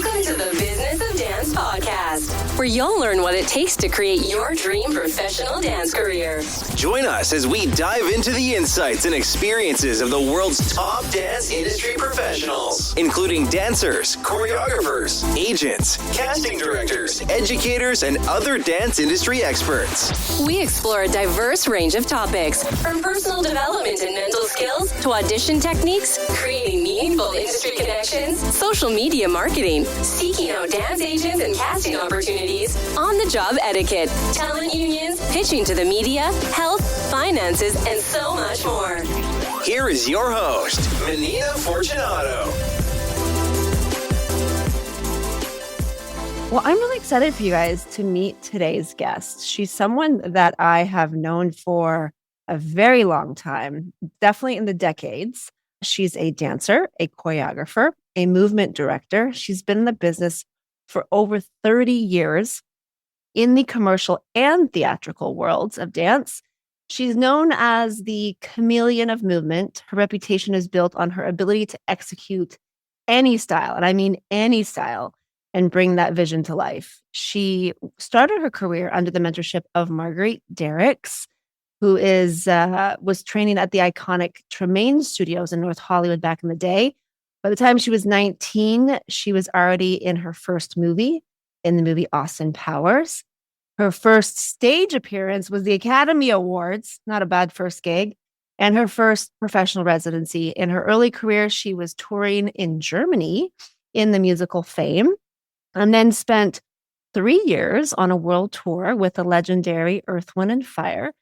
Welcome to the Business of Dance podcast, where you'll learn what it takes to create your dream professional dance career. Join us as we dive into the insights and experiences of the world's top dance industry professionals, including dancers, choreographers, agents, casting directors, educators, and other dance industry experts. We explore a diverse range of topics, from personal development and mental skills to audition techniques, creating meaningful industry connections, social media marketing, seeking out dance agents and casting opportunities, on-the-job etiquette, talent unions, pitching to the media, health, finances, and so much more. Here is your host, Menina Fortunato. Well, I'm really excited for you guys to meet today's guest. She's someone that I have known for a very long time, definitely in the decades. She's a dancer, a choreographer, a movement director. She's been in the business for over 30 years in the commercial and theatrical worlds of dance. She's known as the chameleon of movement. Her reputation is built on her ability to execute any style, and I mean any style, and bring that vision to life. She started her career under the mentorship of Marguerite Derricks, who was training at the iconic Tremaine Studios in North Hollywood back in the day. By the time she was 19, she was already in her first movie, in the movie Austin Powers. Her first stage appearance was the Academy Awards, not a bad first gig, and her first professional residency. In her early career, she was touring in Germany in the musical Fame, and then spent 3 years on a world tour with the legendary Earth, Wind, and Fire.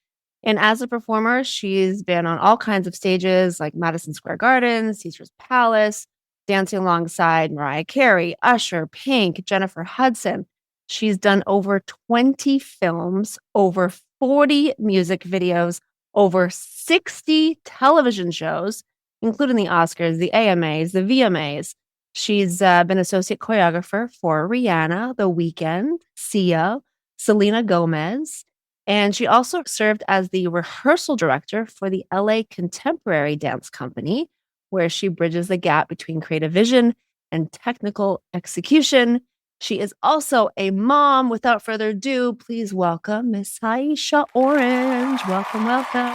And as a performer, she's been on all kinds of stages like Madison Square Garden, Caesar's Palace, dancing alongside Mariah Carey, Usher, Pink, Jennifer Hudson. She's done over 20 films, over 40 music videos, over 60 television shows, including the Oscars, the AMAs, the VMAs. She's been associate choreographer for Rihanna, The Weeknd, Sia, Selena Gomez. And she also served as the rehearsal director for the LA Contemporary Dance Company, where she bridges the gap between creative vision and technical execution. She is also a mom. Without further ado, please welcome Miss Ayesha Orange. Welcome, welcome.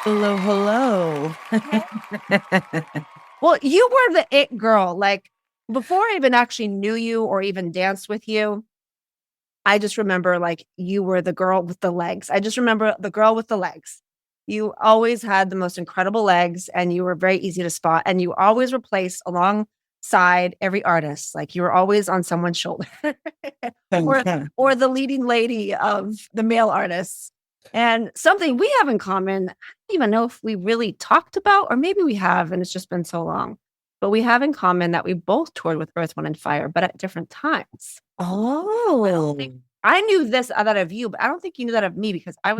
Hello, hello. Well, you were the it girl. Like, before I even actually knew you or even danced with you, I just remember like you were the girl with the legs. I just remember the girl with the legs. You always had the most incredible legs and you were very easy to spot. And you always replaced alongside every artist. Like you were always on someone's shoulder or the leading lady of the male artists. And something we have in common, I don't even know if we really talked about, or maybe we have, and it's just been so long. But we have in common that we both toured with Earth, Wind, and Fire, but at different times. Oh, I knew this that of you, but I don't think you knew that of me because I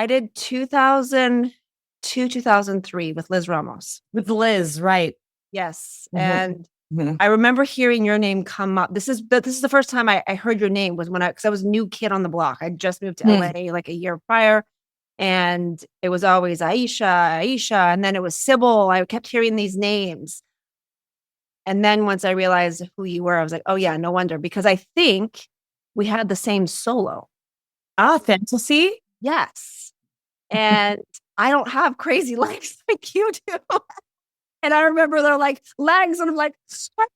did 2002, 2003 with Liz Ramos. With Liz, right? Yes. Mm-hmm. And I remember hearing your name come up. This is the first time I heard your name was because I was a new kid on the block. I just moved to LA like a year prior. And it was always Ayesha. And then it was Sybil. I kept hearing these names. And then once I realized who you were, I was like, oh yeah, no wonder. Because I think we had the same solo. Fantasy? Yes. And I don't have crazy legs like you do. And I remember they're like legs. And I'm like, what?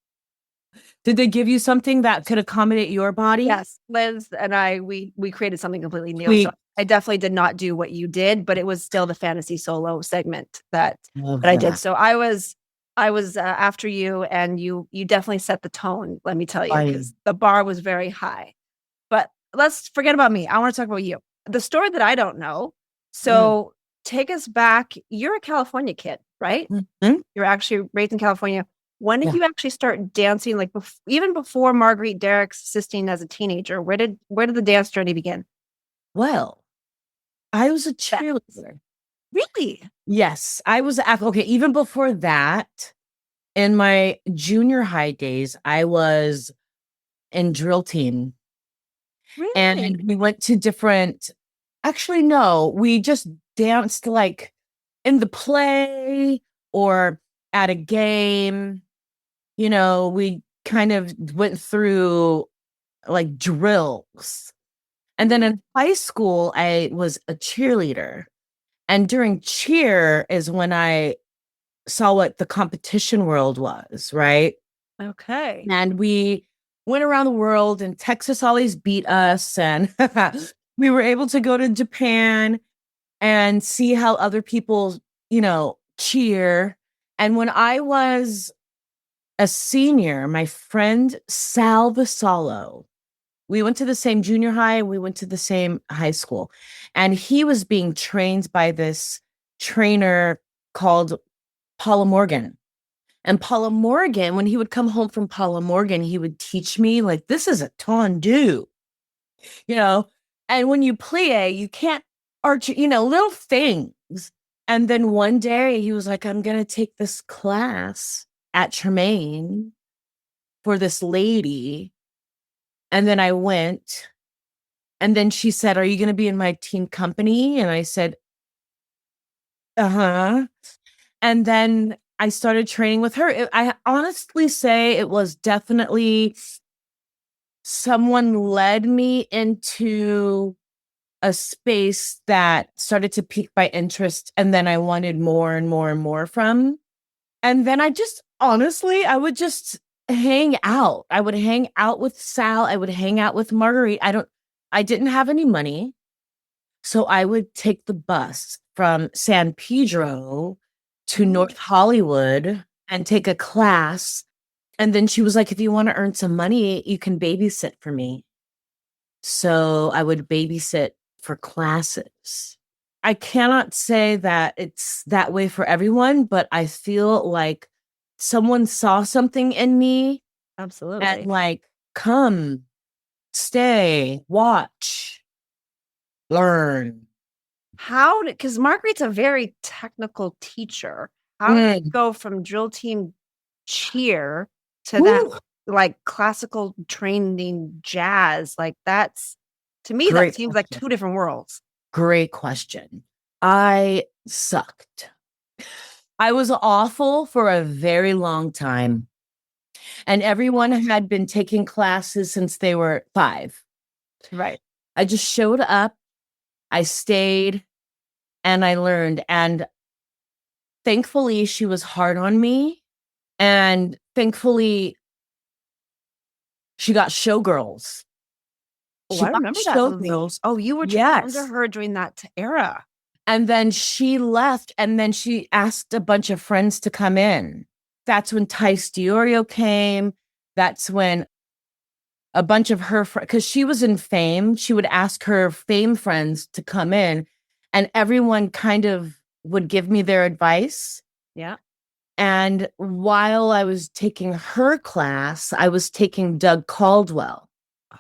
Did they give you something that could accommodate your body? Yes. Liz and I, we created something completely new. Sweet. So I definitely did not do what you did, but it was still the fantasy solo segment that I did. So I was after you, and you definitely set the tone, let me tell you, because the bar was very high. But let's forget about me. I want to talk about you. The story that I don't know. So take us back. You're a California kid, right? Mm-hmm. You're actually raised in California. When did you actually start dancing? Like even before Marguerite Derricks assisting as a teenager, where did the dance journey begin? Well, I was a cheerleader. Really? Yes, I was. Okay, even before that, in my junior high days, I was in drill team. Really? And we went to different. Actually, no, we just danced like in the play or at a game. You know, we kind of went through like drills. And then in high school, I was a cheerleader. And during cheer is when I saw what the competition world was, right? Okay. And we went around the world, and Texas always beat us. And we were able to go to Japan and see how other people, cheer. And when I was a senior, my friend Sal Vassallo, we went to the same junior high and we went to the same high school. And he was being trained by this trainer called Paula Morgan. And Paula Morgan, when he would come home from Paula Morgan, he would teach me, like, this is a tendu, and when you plie, you can't arch, little things. And then one day he was like, I'm going to take this class at Tremaine for this lady. And then I went, and then she said, are you going to be in my team company? And I said, uh-huh. And then I started training with her. I honestly say it was definitely someone led me into a space that started to pique my interest. And then I wanted more and more and more from. And then I would just hang out. I would hang out with Sal. I would hang out with Marguerite. I didn't have any money. So I would take the bus from San Pedro to North Hollywood and take a class. And then she was like, if you want to earn some money, you can babysit for me. So I would babysit for classes. I cannot say that it's that way for everyone, but I feel like someone saw something in me. Absolutely. And like, come, stay, watch, learn. Because Marguerite's a very technical teacher. How did you go from drill team cheer to that like classical training jazz? Like to me, that seems like two different worlds. Great question. I sucked. I was awful for a very long time. And everyone had been taking classes since they were 5. Right. I just showed up, I stayed, and I learned. And thankfully, she was hard on me. And thankfully, she got showgirls. Oh, I remember that movie. Oh, you were under her during that era. And then she left, and then she asked a bunch of friends to come in. That's when Tice Diorio came. That's when a bunch of her friends, because she was in Fame, she would ask her Fame friends to come in, and everyone kind of would give me their advice. Yeah. And while I was taking her class, I was taking Doug Caldwell.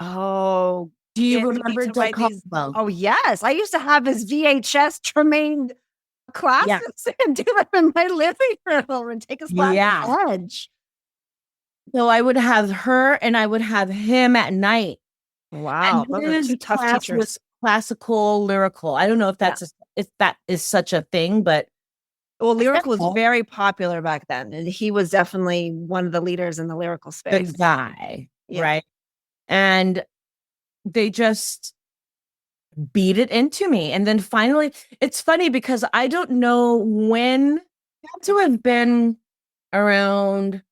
Oh, do you remember Doug Caldwell? Oh, yes. I used to have his VHS Tremaine classes and do them in my living room and take his class on Edge. So I would have her and I would have him at night. Wow. And those are 2 tough teachers. Was classical, lyrical. I don't know if that's if that is such a thing, but lyrical was very popular back then. And he was definitely one of the leaders in the lyrical space. The guy, right? And they just beat it into me. And then finally, it's funny because I don't know when, it had to have been around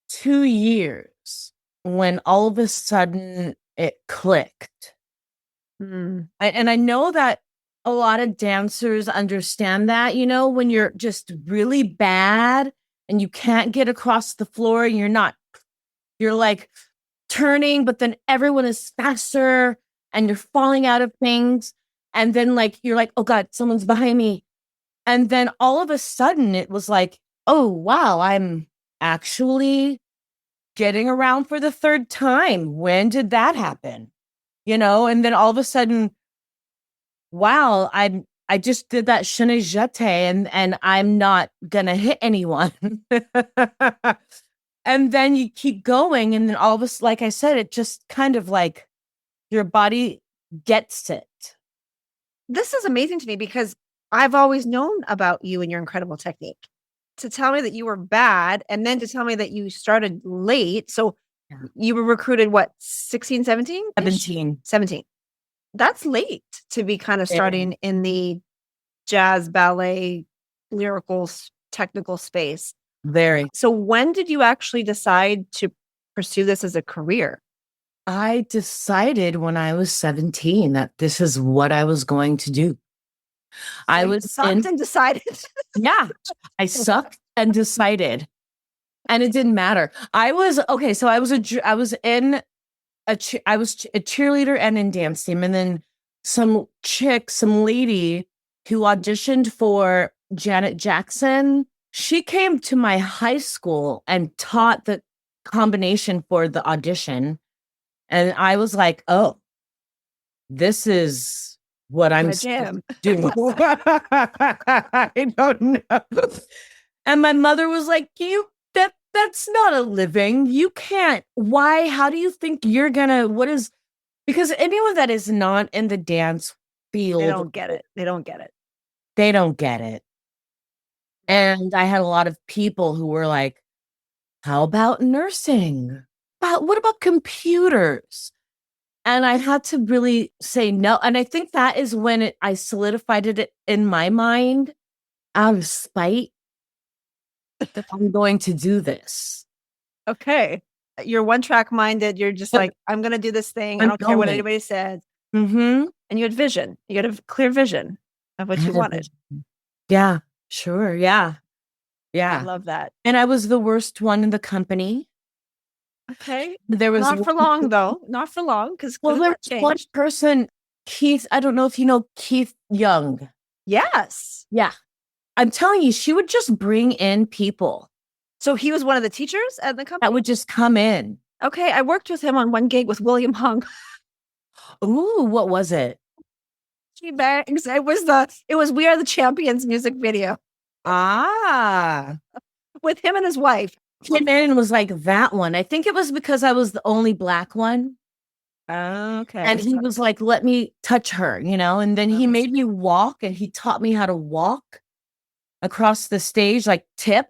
2 years when all of a sudden it clicked. And I know that a lot of dancers understand that, when you're just really bad and you can't get across the floor, you're like turning, but then everyone is faster and you're falling out of things. And then you're like, oh God, someone's behind me. And then all of a sudden it was like, oh, wow, I'm actually getting around for the 3rd time. When did that happen? And then all of a sudden, wow, I just did that je ne jete and I'm not gonna hit anyone. And then you keep going, and then all of a sudden, like I said, it just kind of like your body gets it. This is amazing to me because I've always known about you and your incredible technique. to tell me that you were bad and then to tell me that you started late. So you were recruited, what, 16, 17? 17. 17. That's late to be kind of starting in the jazz, ballet, lyrical, technical space. Very. So when did you actually decide to pursue this as a career? I decided when I was 17 that this is what I was going to do. I was sucked and decided. Yeah, I sucked and decided, and it didn't matter. I was a cheerleader and in dance team, and then some lady who auditioned for Janet Jackson. She came to my high school and taught the combination for the audition, and I was like, "Oh, this is what I'm doing." I don't know. And my mother was like, that's not a living. You can't. Why? How do you think you're gonna, because anyone that is not in the dance field, they don't get it. They don't get it. And I had a lot of people who were like, how about nursing? What about computers? And I had to really say no. And I think that is when I solidified it in my mind out of spite that I'm going to do this. Okay. You're one track minded. You're just like, I'm going to do this thing. I don't care what anybody says. Mm-hmm. And you had vision. You had a clear vision of what you wanted. Yeah, sure. Yeah. Yeah. I love that. And I was the worst one in the company. Okay. There was not for long though. Not for long. Because there was one person, Keith. I don't know if you know Keith Young. Yes. Yeah. I'm telling you, she would just bring in people. So he was one of the teachers at the company? That would just come in. Okay. I worked with him on one gig with William Hung. Ooh, what was it? She bangs. It was We Are the Champions music video. Ah. With him and his wife. Came in and was like that one. I think it was because I was the only Black one. Okay. And he was like, let me touch her, and then he made me walk and he taught me how to walk across the stage, like tip.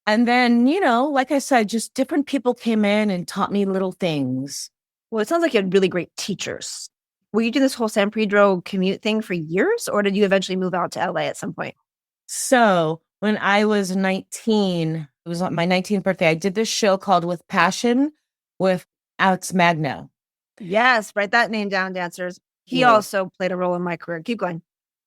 And then, like I said, just different people came in and taught me little things. Well, it sounds like you had really great teachers. Were you doing this whole San Pedro commute thing for years, or did you eventually move out to LA at some point? So when I was 19, it was on my 19th birthday, I did this show called With Passion with Alex Magno. Yes, write that name down, dancers. He also played a role in my career. Keep going.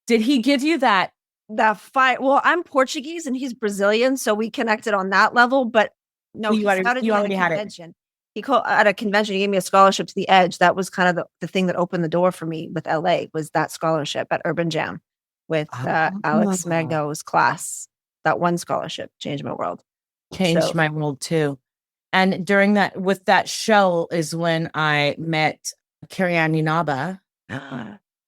Did he give you that? That fight? Well, I'm Portuguese and he's Brazilian, so we connected on that level. But no, you already had it. He called at a convention. He gave me a scholarship to the Edge. That was kind of the thing that opened the door for me with LA. Was that scholarship at Urban Jam with Alex Magno's class? That one scholarship changed my world. Changed my world too. And during with that show is when I met Kariani Naba.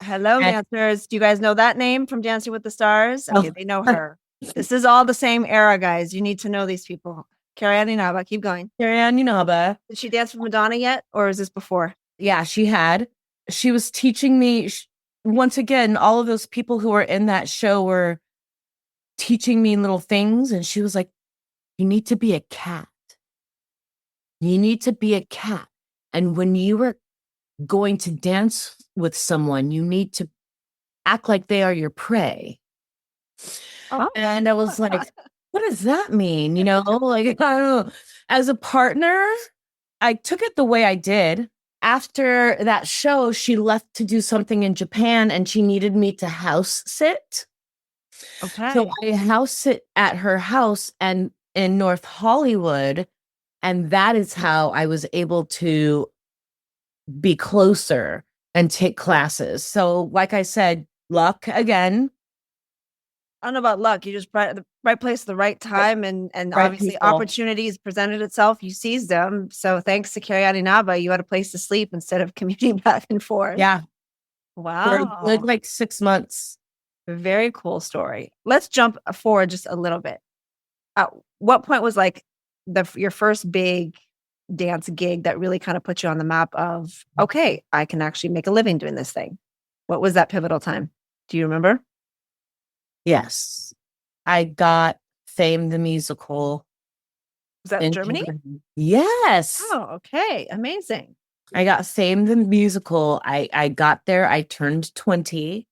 Hello, dancers. Do you guys know that name from Dancing with the Stars? Okay, they know her. This is all the same era, guys. You need to know these people. Kariani Naba, keep going. Kariani Naba. Did she dance with Madonna yet, or is this before? Yeah, she had. She was teaching me. Once again, all of those people who were in that show were teaching me little things. And she was like, you need to be a cat. You need to be a cat. And when you are going to dance with someone, you need to act like they are your prey. Oh. And I was like, what does that mean? Like, I don't know. As a partner, I took it the way I did. After that show, she left to do something in Japan and she needed me to house sit. Okay. So I house sit at her house and in North Hollywood. And that is how I was able to be closer and take classes. So like I said, luck again. I don't know about luck. You just the right place at the right time, and right obviously people. Opportunities presented itself. You seized them. So thanks to Kariani Naba, you had a place to sleep instead of commuting back and forth. Yeah. Wow. For like 6 months. Very cool story. Let's jump forward just a little bit. At what point was like your first big dance gig that really kind of put you on the map of, okay, I can actually make a living doing this thing? What was that pivotal time? Do you remember? Yes. I got Fame the musical. Was that in Germany? England. Yes. Oh, okay. Amazing. I got Fame the musical. I got there, I turned 20,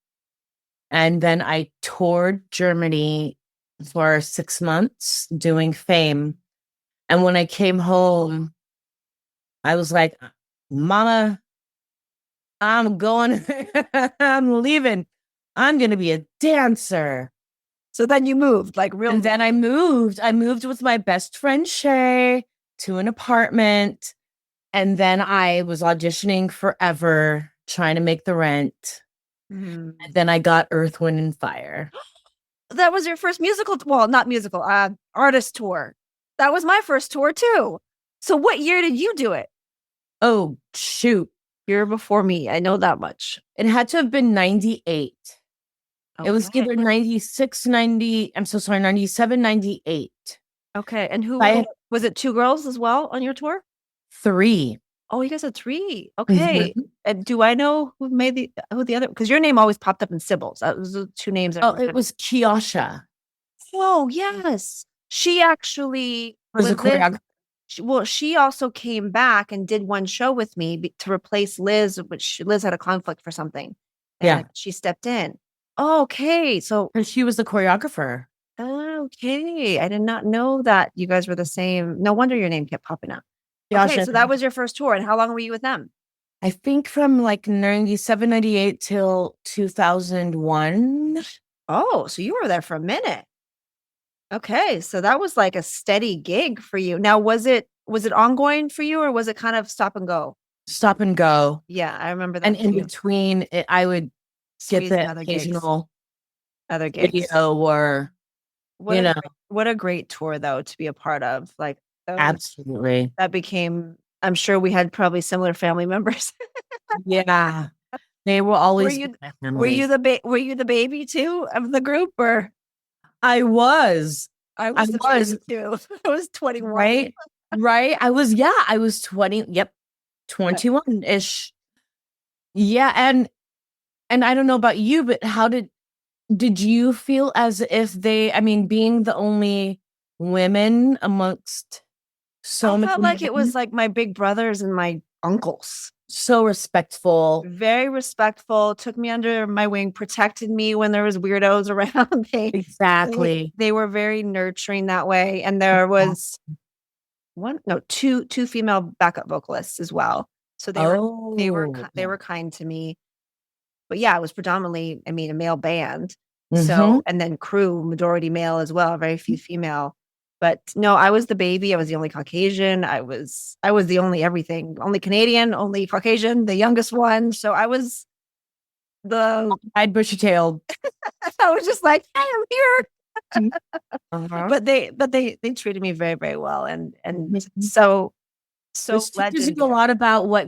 and then I toured Germany for 6 months doing Fame. And when I came home, I was like, Mama, I'm going, I'm leaving. I'm going to be a dancer. So then you moved, like real. And then I moved. I moved with my best friend Shay to an apartment. And then I was auditioning forever, trying to make the rent. Mhm. And then I got Earth, Wind, and Fire. That was your first musical, well, not musical, artist tour. That was my first tour too. So what year did you do it? Oh, shoot. Year before me. I know that much. It had to have been 98. It was Okay. either 96, 90, I'm so sorry, 97, 98. Okay. And who I- was it? 2 girls as well on your tour? 3. Oh, you guys had 3. Okay. Mhm. And do I know who made who the other? Because your name always popped up in Sybil's. That was the 2 names. Oh, it was Ayesha. Oh, yes. She actually Was a with Liz- choreographer. she also came back and did one show with me to replace Liz, which Liz had a conflict for something. Yeah. And she stepped in. Oh, okay. So, And she was the choreographer. okay. I did not know that you guys were the same. No wonder your name kept popping up. Ayesha. Okay. So that was your first tour. And how long were you with them? I think from like 97, 98 till 2001. Oh, so you were there for a minute. Okay. So that was like a steady gig for you. Now, was it ongoing for you or was it kind of stop and go? Stop and go. Yeah, I remember that. And in too. between, I would Squeeze get in the other gigs. occasional Other gigs. video or, What you a know. what a great tour though to be a part of. Like Absolutely. that became. I'm sure we had probably similar family members. Yeah. They will always you- be my Were family. were you the baby too of the group or? I was. I was the baby too. I was 21. Right. Right. I was 20. Yep. 21-ish. Yeah. And I don't know about you, but how did you feel as if being the only women amongst so I many felt like it men, was like my big brothers and my uncles. so respectful. Very respectful, took me under my wing, protected me when there was weirdos around. Exactly. They were very nurturing that way. And there was two female backup vocalists as well. So they were kind to me. But yeah, it was predominantly, a male band. So, and then crew, majority male as well, very few female. But no, I was the baby. I was the only Caucasian. I was the only everything, only Canadian, only Caucasian, the youngest one. So I was I'd bushy-tailed. I was just like, hey, I'm here. Uh-huh. But they treated me very, very well. And so This teaches you a lot about what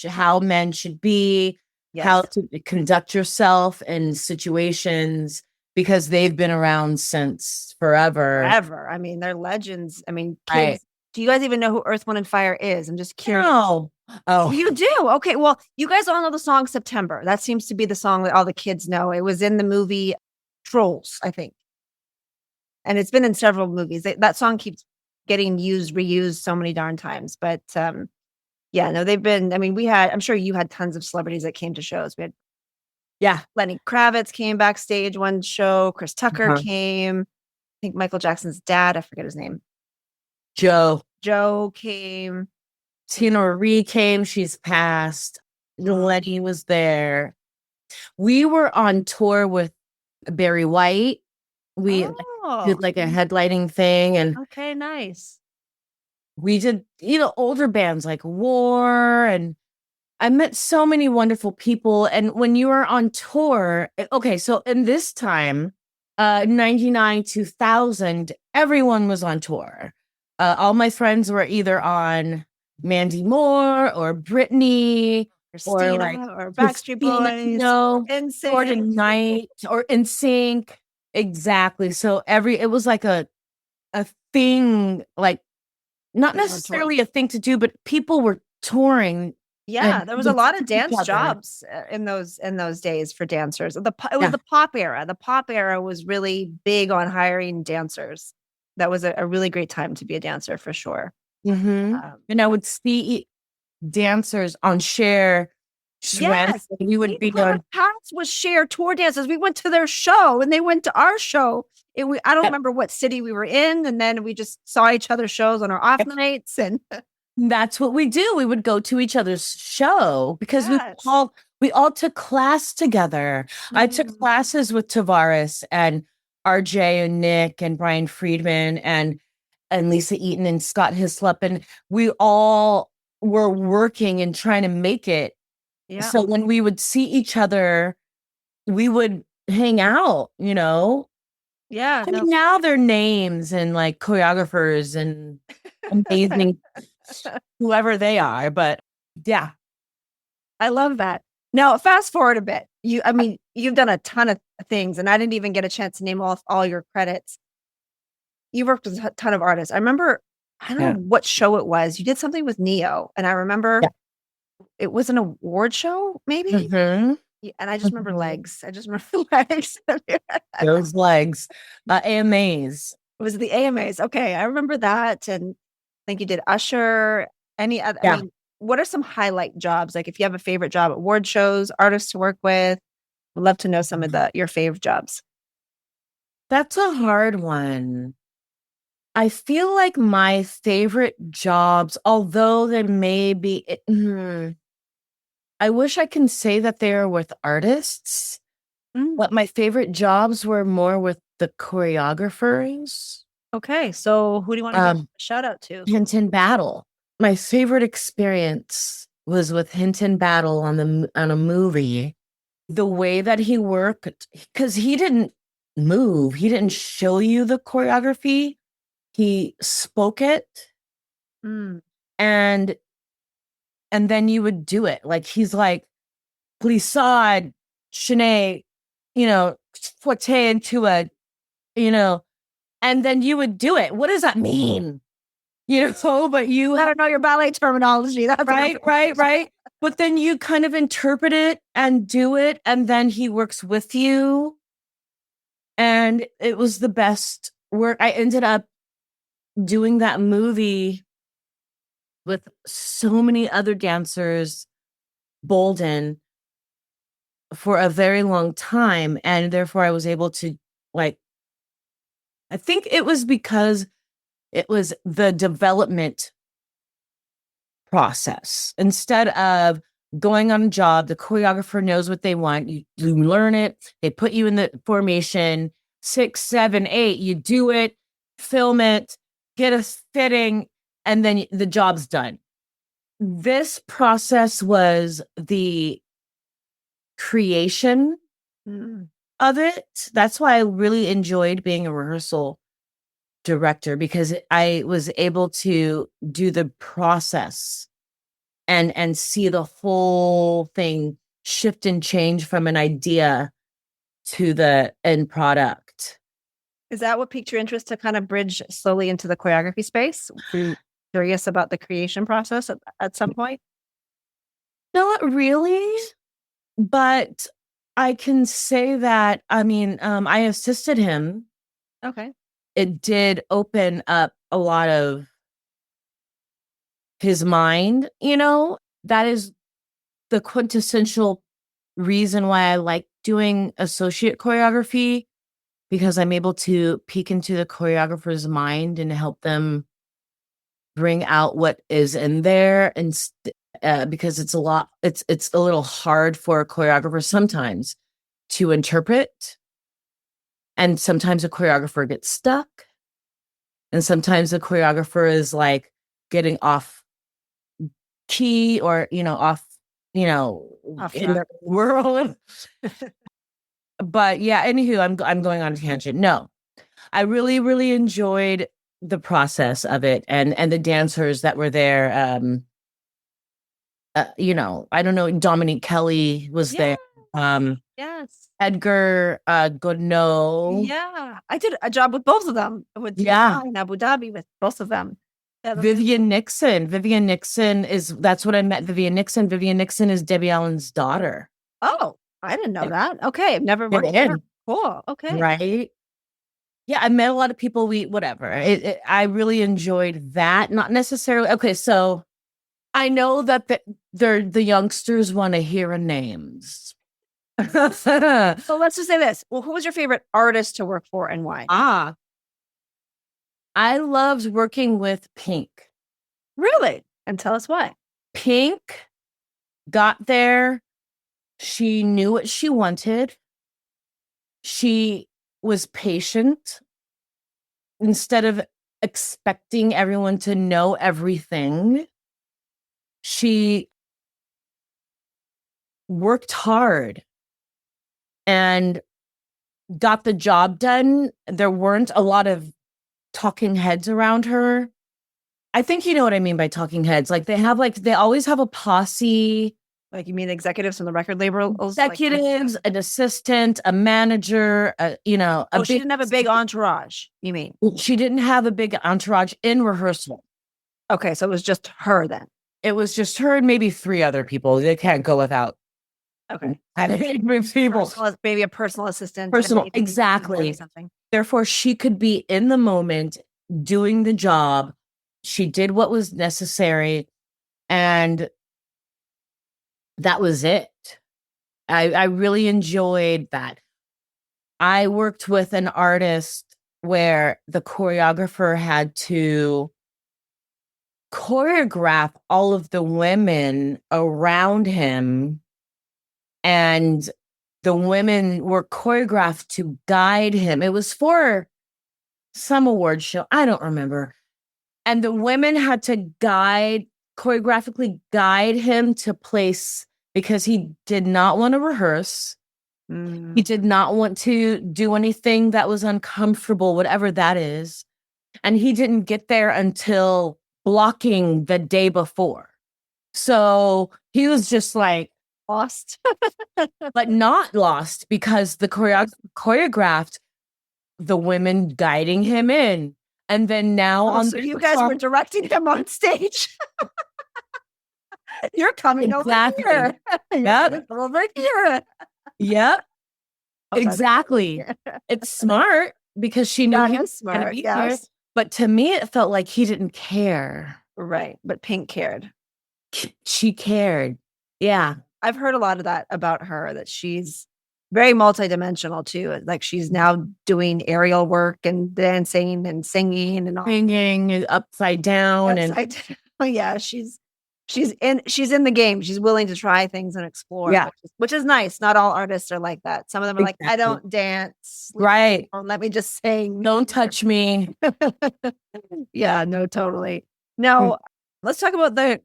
how men should be, how to conduct yourself in situations, because they've been around since forever. They're legends. Kids. Right. Do you guys even know who Earth, Wind, and Fire is? I'm just curious. No. Oh, You do? Okay. Well, you guys all know the song September. That seems to be the song that all the kids know. It was in the movie Trolls, I think. And it's been in several movies. That song keeps getting reused so many darn times. But yeah, no, they've been, I'm sure you had tons of celebrities that came to shows. We had Lenny Kravitz came backstage one show. Chris Tucker came. I think Michael Jackson's dad, I forget his name. Joe came. Tina Marie came. She's passed. Lenny was there. We were on tour with Barry White. We did like a headlighting thing, and okay, nice. We did, older bands like War, and I met so many wonderful people. And when you were on tour, okay, so in this time, 99, 2000, everyone was on tour. All my friends were either on Mandy Moore or Britney Christina or Backstreet Boys, NSYNC, or Tonight or NSYNC. Exactly. So it was like a thing, like not necessarily a thing to do, but people were touring. Yeah, there was a lot of dance jobs in those days for dancers. It was the pop era. The pop era was really big on hiring dancers. that was a really great time to be a dancer for sure. And I would see dancers on Cher. Yes, we would be on paths with Cher tour dancers. We went to their show and they went to our show. I don't remember what city we were in, and then we just saw each other's shows on our off nights, and that's what we do. We would go to each other's show because we all took class together. I took classes with Tavares and RJ and Nick and Brian Friedman and Lisa Eaton and Scott Hislop, and we all were working and trying to make it. Yeah. So when we would see each other, we would hang out, you know? Yeah. I mean, now they're names and like choreographers and amazing whoever they are. But yeah. I love that. Now, fast forward a bit. You've done a ton of things, and I didn't even get a chance to name all your credits. You worked with a ton of artists. I remember, I don't know what show it was. You did something with Neo, and I remember it was an award show, maybe. And I just remember legs. I just remember legs. Those legs. AMAs. It was the AMAs. Okay, I remember that, and I think you did Usher. Any other? Yeah. I mean, what are some highlight jobs? Like, if you have a favorite job, award shows, artists to work with. I'd love to know some of your favorite jobs. That's a hard one. I feel like my favorite jobs, although there may be, I wish I can say that they are with artists, but my favorite jobs were more with the choreographers. Okay, so who do you want to give a shout out to? Hinton Battle. My favorite experience was with Hinton Battle on a movie. The way that he worked, because he didn't move, he didn't show you the choreography. He spoke it, and then you would do it. Like, he's like, glissade, Shanae, forte into a, and then you would do it. What does that mean? But you I don't know your ballet terminology. That's right. But then you kind of interpret it and do it, and then he works with you. And it was the best work. I ended up doing that movie with so many other dancers, Bolden, for a very long time. And therefore I was able to, I think it was because it was the development process. Instead of going on a job, the choreographer knows what they want. You learn it. They put you in the formation, 6, 7, 8, you do it, film it, get a fitting, and then the job's done. This process was the creation of it. That's why I really enjoyed being a rehearsal director, because I was able to do the process and see the whole thing shift and change from an idea to the end product. Is that what piqued your interest to kind of bridge slowly into the choreography space? Were you curious about the creation process at some point? Not really, but I can say that, I assisted him. Okay. It did open up a lot of his mind, that is the quintessential reason why I like doing associate choreography, because I'm able to peek into the choreographer's mind and help them bring out what is in there. And because it's a little hard for a choreographer sometimes to interpret. And sometimes a choreographer gets stuck. And sometimes a choreographer is like getting off key or, off in the world. But yeah, anywho, I'm going on a tangent. No, I really, really enjoyed the process of it and the dancers that were there. I don't know, Dominique Kelly was there. Yes. Edgar Godneau. Yeah. I did a job with both of them. In Abu Dhabi with both of them. Yeah, Vivian Nixon. That's what I met Vivian Nixon. Vivian Nixon is Debbie Allen's daughter. Oh, I didn't know that. Okay. I've never worked with her. Cool. Okay. Right. Yeah, I met a lot of people. Whatever. I really enjoyed that. Not necessarily. Okay, so I know that the youngsters want to hear names. So let's just say this. Well, who was your favorite artist to work for and why? I loved working with Pink. Really? And tell us why. Pink got there. She knew what she wanted. She was patient. Instead of expecting everyone to know everything, she worked hard and got the job done. There weren't a lot of talking heads around her. I think you know what I mean by talking heads. Like they always have a posse. Like you mean executives from the record labels? Executives, an assistant, a manager, she didn't have a big entourage, you mean? She didn't have a big entourage in rehearsal. Okay, so it was just her then. It was just her and maybe 3 other people. They can't go without. Okay. People. Maybe a personal assistant. Exactly. Something. Therefore, she could be in the moment doing the job. She did what was necessary. And that was it. I really enjoyed that. I worked with an artist where the choreographer had to choreograph all of the women around him, and the women were choreographed to guide him. It was for some award show. I don't remember. And the women had to choreographically guide him to place, because he did not want to rehearse. He did not want to do anything that was uncomfortable, whatever that is. And he didn't get there until blocking the day before. So he was just like lost, but not lost, because the choreographed the women guiding him in. And then now so you guys were directing him on stage. You're coming over here. Yep. Over here. Yep. Exactly. It's smart because she knew he was smart. Yes. But to me, it felt like he didn't care. Right. But Pink cared. She cared. Yeah. I've heard a lot of that about her, that she's very multidimensional too. Like she's now doing aerial work and dancing and singing and all. Singing upside down. Yeah, she's in the game. She's willing to try things and explore. Yeah. Which is nice. Not all artists are like that. Some of them are like, I don't dance. Right. Or let me just sing. Don't touch me. Yeah, no, totally. Now, let's talk about the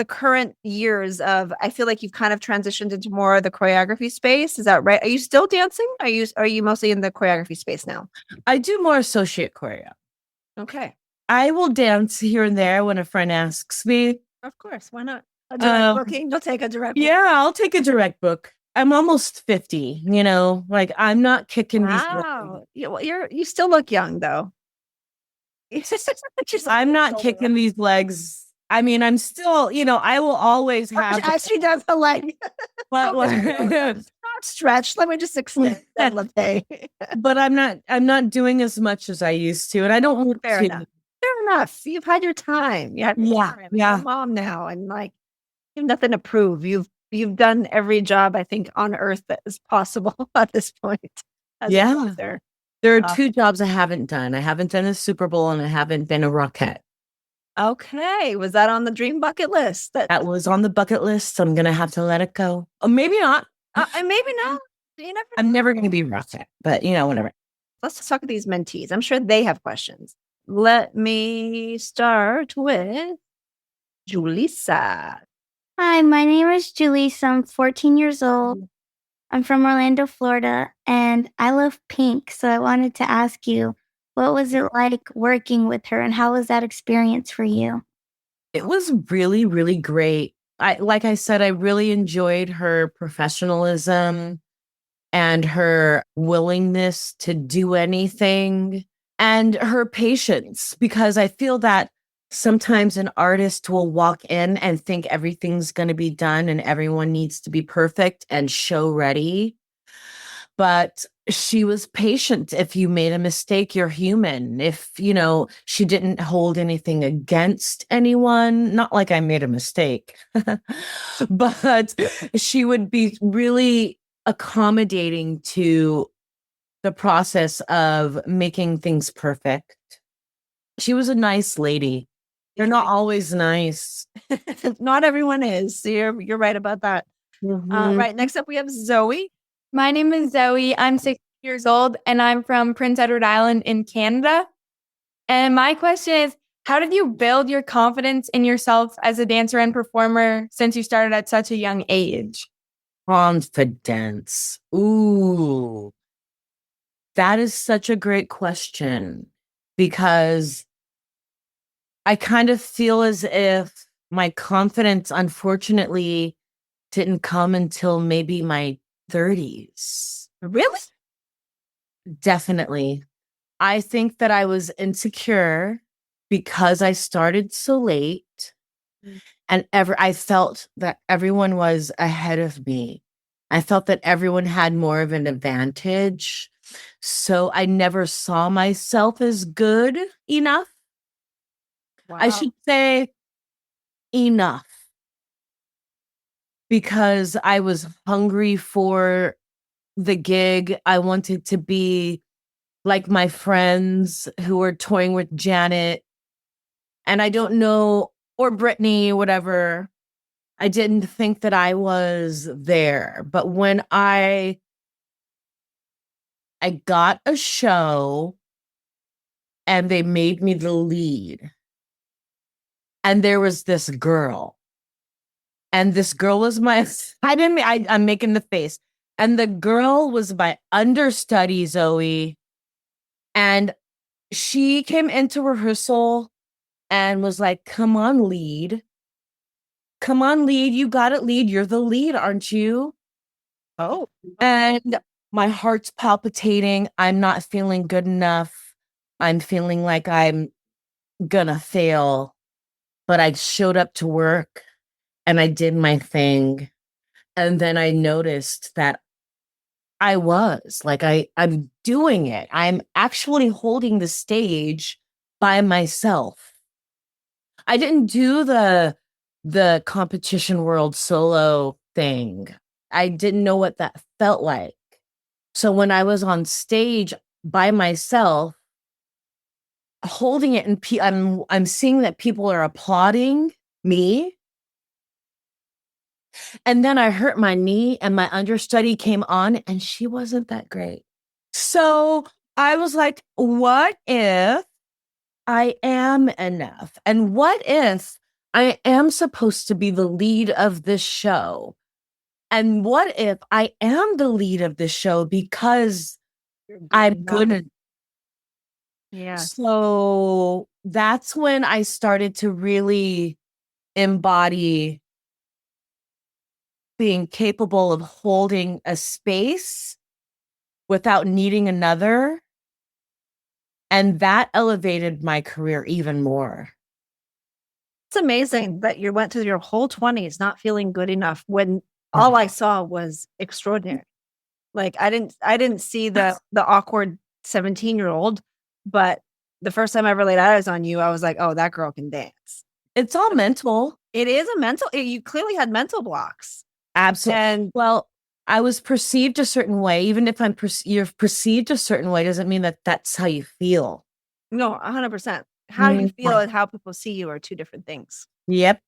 current years of, I feel like you've kind of transitioned into more of the choreography space. Is that right? Are you still dancing? Are you mostly in the choreography space now? I do more associate choreo. Okay. I will dance here and there when a friend asks me. Of course. Why not? A direct booking? You'll take a direct book. Yeah, I'll take a direct book. I'm almost 50, like I'm not kicking these. Wow. You still look young though. I'm not kicking these legs. I mean, I'm still, I will always have. Actually, does the leg. Not stretch. Let me just extend that latte. But I'm not doing as much as I used to, and I don't want Fair enough. Fair enough. You've had your time. You had your time. You're a mom now, and like you have nothing to prove. You've done every job I think on earth that is possible at this point. There are 2 jobs I haven't done. I haven't done a Super Bowl, and I haven't been a Rockette. Okay. Was that on the dream bucket list? That was on the bucket list. So I'm going to have to let it go. Or maybe not. Maybe not. I'm never going to be Rockette, but whatever. Let's talk to these mentees. I'm sure they have questions. Let me start with Julissa. Hi, my name is Julissa. I'm 14 years old. I'm from Orlando, Florida, and I love Pink. So I wanted to ask you, what was it like working with her, and how was that experience for you? It was really, really great. Like I said, I really enjoyed her professionalism and her willingness to do anything and her patience, because I feel that sometimes an artist will walk in and think everything's going to be done and everyone needs to be perfect and show ready. But she was patient. If you made a mistake, you're human. If, she didn't hold anything against anyone, not like I made a mistake, but she would be really accommodating to the process of making things perfect. She was a nice lady. They're not always nice. Not everyone is. So you're right about that. Right. Next up, we have Zoe. My name is Zoe. I'm 6 years old, and I'm from Prince Edward Island in Canada. And my question is, how did you build your confidence in yourself as a dancer and performer since you started at such a young age? Confidence. Ooh, that is such a great question, because I kind of feel as if my confidence, unfortunately, didn't come until maybe my 30s. Really? Definitely. I think that I was insecure because I started so late, and I felt that everyone was ahead of me. I felt that everyone had more of an advantage. So I never saw myself as good enough. Wow. I should say enough, because I was hungry for the gig. I wanted to be like my friends who were touring with Janet, and I don't know, or Brittany, whatever. I didn't think that I was there. But when I got a show and they made me the lead, and there was this girl, and this girl was I'm making the face. And the girl was my understudy, Zoe. And she came into rehearsal and was like, come on, lead. Come on, lead. You got it, lead. You're the lead, aren't you? Oh. And my heart's palpitating. I'm not feeling good enough. I'm feeling like I'm gonna fail. But I showed up to work and I did my thing. And then I noticed that I'm doing it. I'm actually holding the stage by myself. I didn't do the competition world solo thing. I didn't know what that felt like. So when I was on stage by myself, holding it, and I'm seeing that people are applauding me. And then I hurt my knee and my understudy came on and she wasn't that great. So I was like, what if I am enough? And what if I am supposed to be the lead of this show? And what if I am the lead of this show because I'm good? Yeah. So that's when I started to really embody being capable of holding a space without needing another. And that elevated my career even more. It's amazing that you went through your whole 20s not feeling good enough when all I saw was extraordinary. Like I didn't see the awkward 17-year-old, but the first time I ever laid eyes on you, I was like, oh, that girl can dance. It's all mental. It is a mental, you clearly had mental blocks. Absolutely. And well, I was perceived a certain way. Even if you're perceived a certain way, doesn't mean that that's how you feel. No, 100%. How you feel and how people see you are two different things. Yep.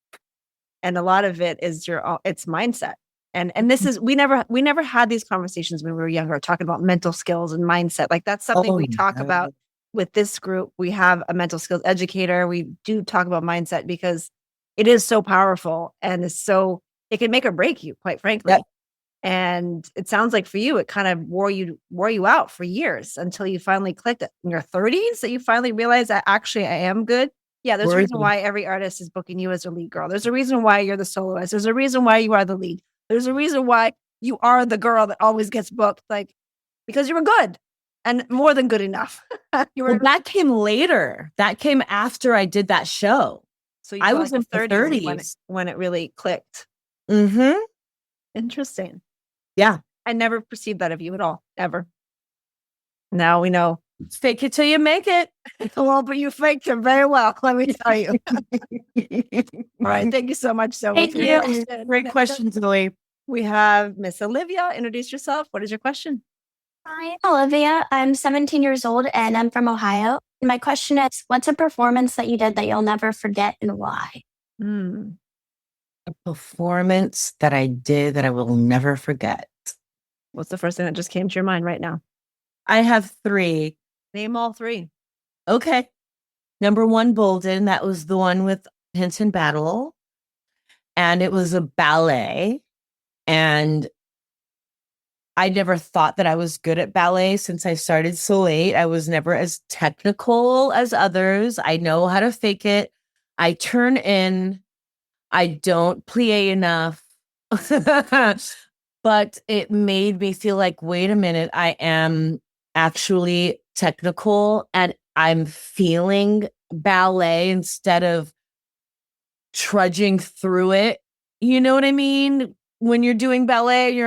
And a lot of it is it's mindset. And this is, we never had these conversations when we were younger, talking about mental skills and mindset. Like that's something we talk about with this group. We have a mental skills educator. We do talk about mindset because it is so powerful and it can make or break you, quite frankly. Yep. And it sounds like for you, it kind of wore you out for years until you finally clicked it in your 30s, that you finally realized that actually I am good. Yeah, there's a reason why every artist is booking you as a lead girl. There's a reason why you're the soloist. There's a reason why you are the lead. There's a reason why you are the girl that always gets booked, like because you were good and more than good enough. That came later. That came after I did that show. So I was in the 30s when it really clicked. Mm-hmm. Interesting. Yeah. I never perceived that of you at all, ever. Now we know. Fake it till you make it. Well, but you faked it very well, let me tell you. All right. Thank you so much, Zoe. Thank for your you. question. Great question, Zoe. We have Miss Olivia. Introduce yourself. What is your question? Hi, Olivia. I'm 17 years old and I'm from Ohio. My question is, what's a performance that you did that you'll never forget and why? A performance that I did that I will never forget. What's the first thing that just came to your mind right now? I have 3. Name all 3. Okay. Number 1, Bolden. That was the one with Hinton Battle. And it was a ballet. And I never thought that I was good at ballet since I started so late. I was never as technical as others. I know how to fake it. I turn in. I don't plie enough. But it made me feel like, wait a minute, I am actually technical and I'm feeling ballet instead of trudging through it. You know what I mean? When you're doing ballet,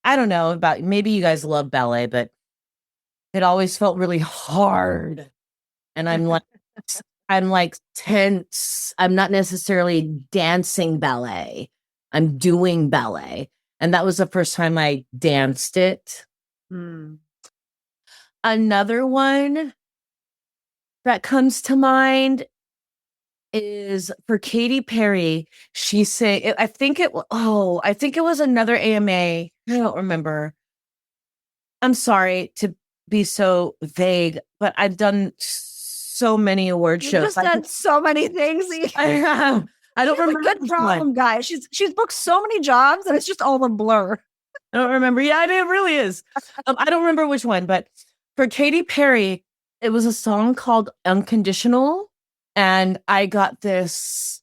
I don't know about, maybe you guys love ballet, but it always felt really hard. And I'm like tense. I'm not necessarily dancing ballet. I'm doing ballet. And that was the first time I danced it. Another one that comes to mind is for Katy Perry. She sang, I think it was another AMA. I don't remember. I'm sorry to be so vague, but I've done so many award shows. You've just done so many things. I have. I don't remember. Good problem, guys. She's booked so many jobs and it's just all a blur. I don't remember. Yeah, it really is. I don't remember which one, but for Katy Perry, it was a song called Unconditional. And I got this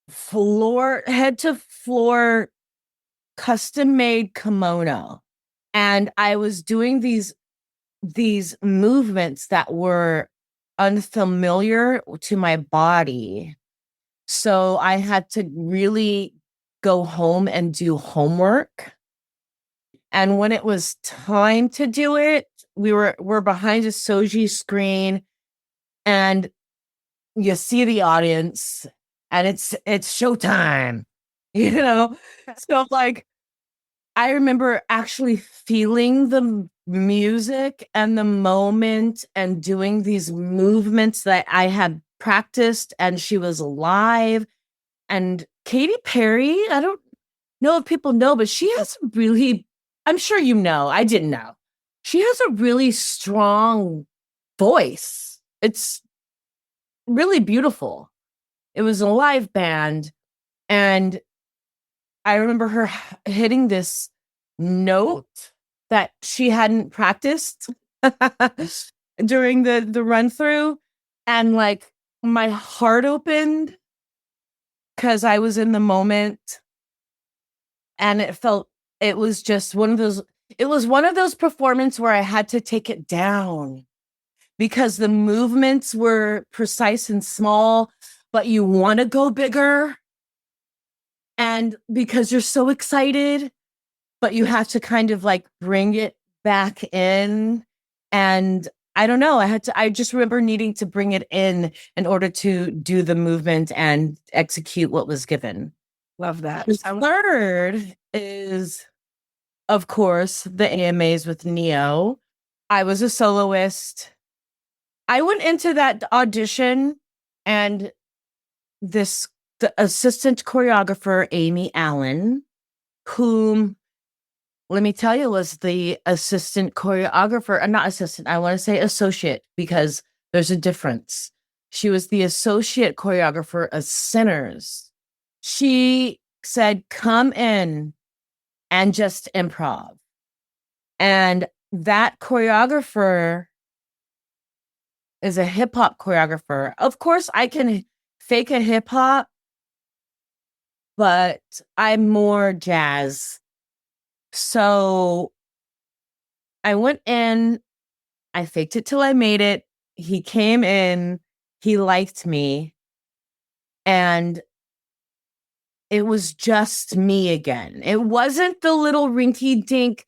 head to floor custom made kimono. And I was doing these movements that were unfamiliar to my body. So I had to really go home and do homework. And when it was time to do it, we're behind a Soji screen and you see the audience and it's showtime, you know? So like, I remember actually feeling the music and the moment and doing these movements that I had practiced, and she was live. And Katy Perry, I don't know if people know, but she has a really, I'm sure you know, I didn't know. She has a really strong voice. It's really beautiful. It was a live band. And I remember her hitting this note that she hadn't practiced during the run through. And like my heart opened because I was in the moment. And it was just one of those performances where I had to take it down because the movements were precise and small, but you want to go bigger. And because you're so excited, but you have to kind of like bring it back in. And I don't know, I just remember needing to bring it in order to do the movement and execute what was given. Love that. The third is, of course, the AMAs with Neo. I was a soloist. I went into that audition and the assistant choreographer, Amy Allen, whom, let me tell you, was the assistant choreographer, not assistant, I want to say associate, because there's a difference. She was the associate choreographer of Sinners. She said, come in and just improv. And that choreographer is a hip hop choreographer. Of course, I can fake a hip hop, but I'm more jazz. So I went in, I faked it till I made it. He came in, he liked me, and it was just me again. It wasn't the little rinky dink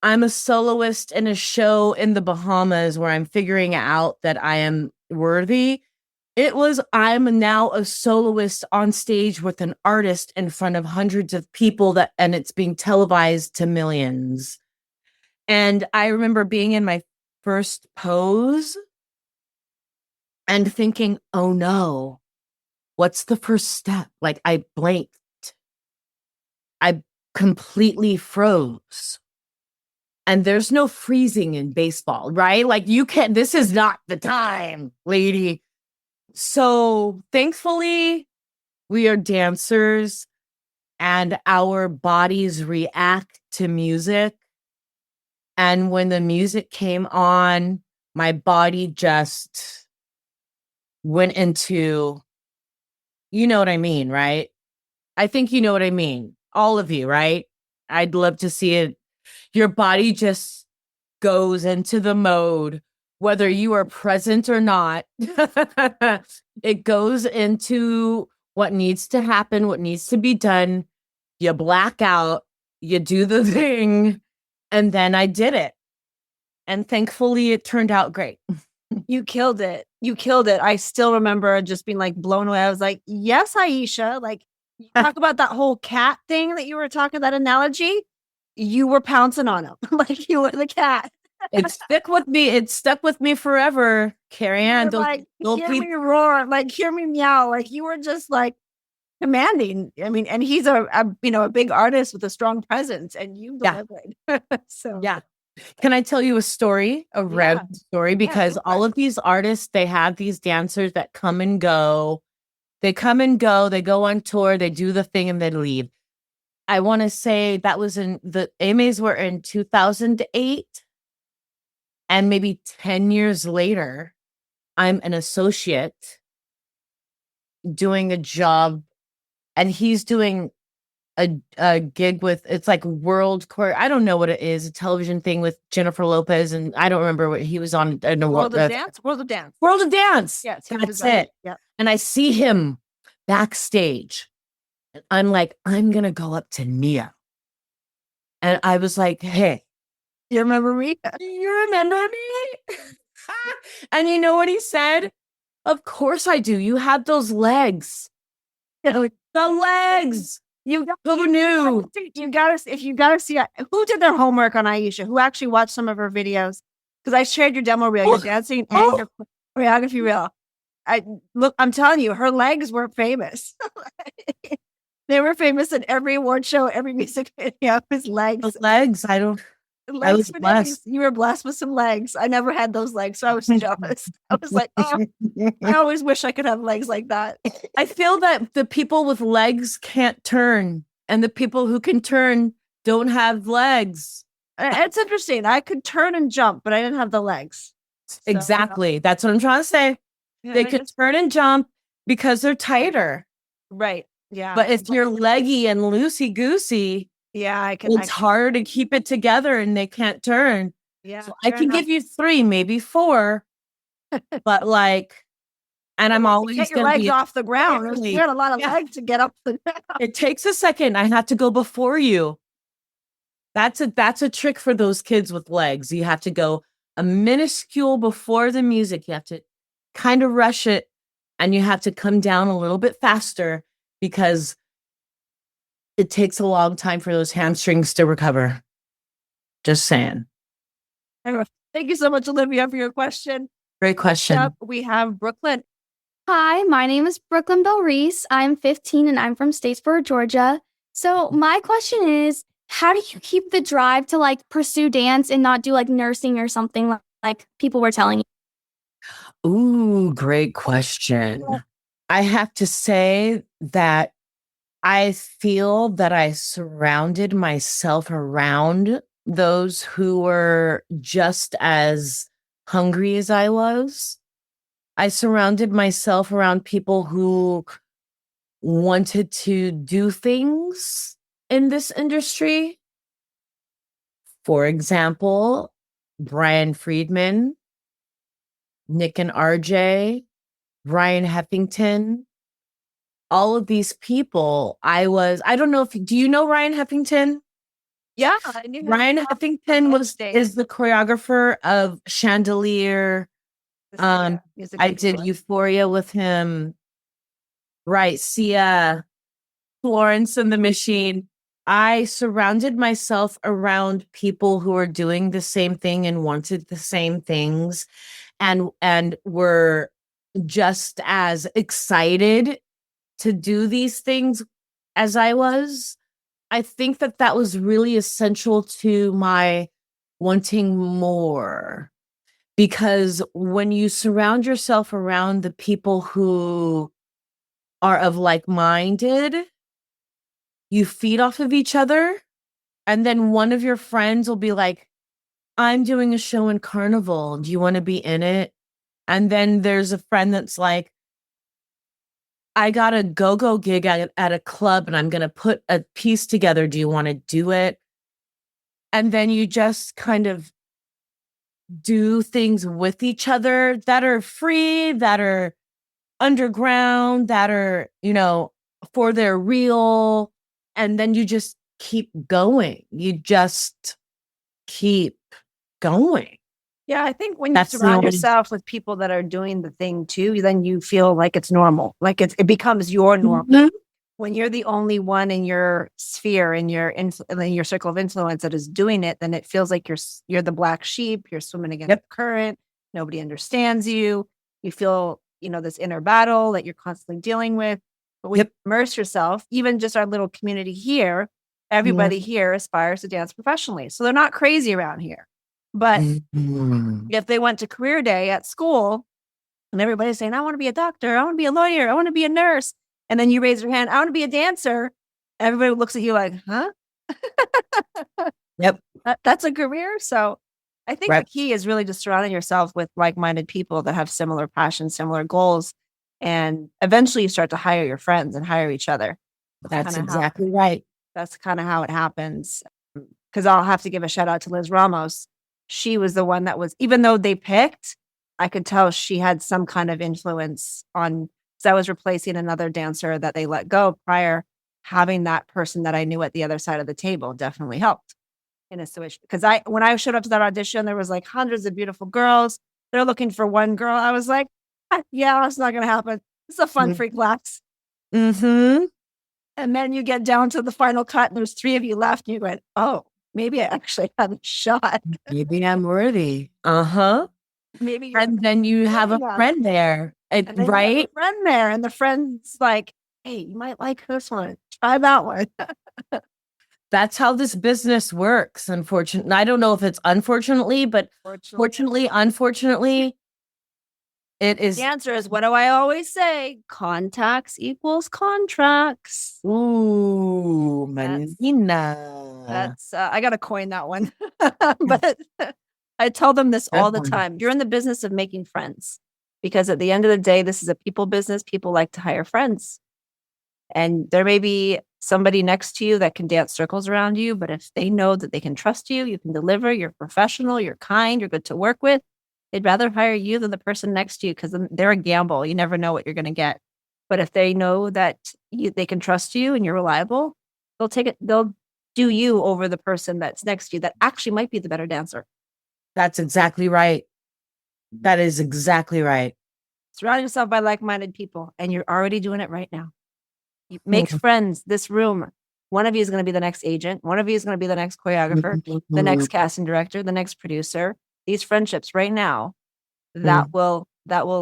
I'm a soloist in a show in the Bahamas where I'm figuring out that I am worthy. It was, I'm now a soloist on stage with an artist in front of hundreds of people and it's being televised to millions. And I remember being in my first pose and thinking, oh no, what's the first step? Like I blanked. I completely froze. And there's no freezing in baseball, right? Like this is not the time, lady. So thankfully, we are dancers and our bodies react to music. And when the music came on, my body just went into, you know what I mean, right? I think you know what I mean. All of you, right? I'd love to see it. Your body just goes into the mode, whether you are present or not. It goes into what needs to happen, what needs to be done. You black out, you do the thing, and then I did it. And thankfully, it turned out great. You killed it. You killed it. I still remember just being like blown away. I was like, yes, Ayesha. Like, you talk about that whole cat thing that you were talking, that analogy. You were pouncing on him like you were the cat. It stuck with me. It stuck with me forever. Carrie Ann. Like, hear me roar. Like, hear me meow. Like, you were just like commanding. I mean, and he's a big artist with a strong presence, and you delivered. So yeah. Can I tell you a story, a random story? Because all of these artists, they have these dancers that come and go. They come and go. They go on tour. They do the thing and they leave. I want to say that was the AMAs were in 2008. And maybe 10 years later, I'm an associate doing a job. And he's doing a gig with, it's like World Court. I don't know what it is, a television thing with Jennifer Lopez. And I don't remember what he was on. World of Dance. World of Dance. Yes, that's it. Yeah. And I see him backstage. And I'm like, I'm going to go up to Nia. And I was like, hey. You remember me? You remember me? And you know what he said? Of course I do. You have those legs. The legs. Who knew? You gotta see who did their homework on Ayesha, who actually watched some of her videos. Because I shared your demo reel, your dancing and your choreography reel. I'm telling you, her legs were famous. They were famous in every award show, every music video. His legs. Those legs. I was blessed. You were blessed with some legs. I never had those legs, so I was jealous. I was like, oh, I always wish I could have legs like that. I feel that the people with legs can't turn, and the people who can turn don't have legs. It's interesting. I could turn and jump, but I didn't have the legs. Exactly. That's what I'm trying to say. Yeah, they could turn and jump because they're tighter. Right. Yeah. But if you're leggy and loosey-goosey, it's hard to keep it together and they can't turn. Yeah. So I can give you 3, maybe 4. But and I'm always get your legs off the ground. You had a lot of legs to get up the ground. It takes a second. I have to go before you. That's a trick for those kids with legs. You have to go a minuscule before the music. You have to kind of rush it and you have to come down a little bit faster because it takes a long time for those hamstrings to recover. Just saying. Thank you so much, Olivia, for your question. Great question. Next up, we have Brooklyn. Hi, my name is Brooklyn Bell Reese. I'm 15 and I'm from Statesboro, Georgia. So my question is, how do you keep the drive to pursue dance and not do nursing or something like people were telling you? Ooh, great question. I have to say that I feel that I surrounded myself around those who were just as hungry as I was. I surrounded myself around people who wanted to do things in this industry. For example, Brian Friedman, Nick and RJ, Ryan Heffington, all of these people. I don't know do you know Ryan Heffington? Yeah. Ryan Huffington is the choreographer of Chandelier. I did Euphoria with him. Right. Sia, Florence and the Machine. I surrounded myself around people who are doing the same thing and wanted the same things and were just as excited to do these things as I was. I think that was really essential to my wanting more, because when you surround yourself around the people who are of like-minded, you feed off of each other. And then one of your friends will be like, I'm doing a show in Carnival. Do you want to be in it? And then there's a friend that's like, I got a go-go gig at a club and I'm going to put a piece together. Do you want to do it? And then you just kind of do things with each other that are free, that are underground, that are, for their real. And then you just keep going. You just keep going. Yeah, I think when you surround yourself with people that are doing the thing too, then you feel like it's normal. Like it becomes your normal. Mm-hmm. When you're the only one in your sphere, in your circle of influence that is doing it, then it feels like you're the black sheep. You're swimming against the current. Nobody understands you. You feel, this inner battle that you're constantly dealing with. But when you immerse yourself, even just our little community here, everybody here aspires to dance professionally. So they're not crazy around here. But if they went to career day at school and everybody's saying, I want to be a doctor, I want to be a lawyer, I want to be a nurse. And then you raise your hand, I want to be a dancer. Everybody looks at you like, huh? Yep. That's a career. So I think the key is really just surrounding yourself with like-minded people that have similar passions, similar goals. And eventually you start to hire your friends and hire each other. That's exactly right. That's kind of how it happens. Because I'll have to give a shout out to Liz Ramos. She was the one that was, even though they picked, I could tell she had some kind of influence on, because I was replacing another dancer that they let go prior. Having that person that I knew at the other side of the table definitely helped in a situation. Because when I showed up to that audition, there was like hundreds of beautiful girls. They're looking for one girl. I was like, yeah, that's not going to happen. It's a fun free class. Mm-hmm. And then you get down to the final cut and there's 3 of you left and you went, oh, maybe I actually have a shot. Maybe I'm worthy. Uh-huh. Maybe. And then you have a friend there, right? You have a friend there, and the friend's like, hey, you might like this one. Try that one. That's how this business works, unfortunately. I don't know if it's unfortunately, but unfortunately, it is. The answer is, what do I always say? Contacts equals contracts. Ooh, Manina. That's I got to coin that one. But I tell them this all the time. You're in the business of making friends, because at the end of the day, this is a people business. People like to hire friends. And there may be somebody next to you that can dance circles around you, but if they know that they can trust you, you can deliver, you're professional, you're kind, you're good to work with, they'd rather hire you than the person next to you, because they're a gamble. You never know what you're going to get. But if they know that they can trust you and you're reliable, they'll take it. They'll do you over the person that's next to you that actually might be the better dancer. That's exactly right. That is exactly right. Surround yourself by like-minded people, and you're already doing it right now. You make friends. This room, one of you is going to be the next agent. One of you is going to be the next choreographer, the next casting director, the next producer. These friendships right now, that will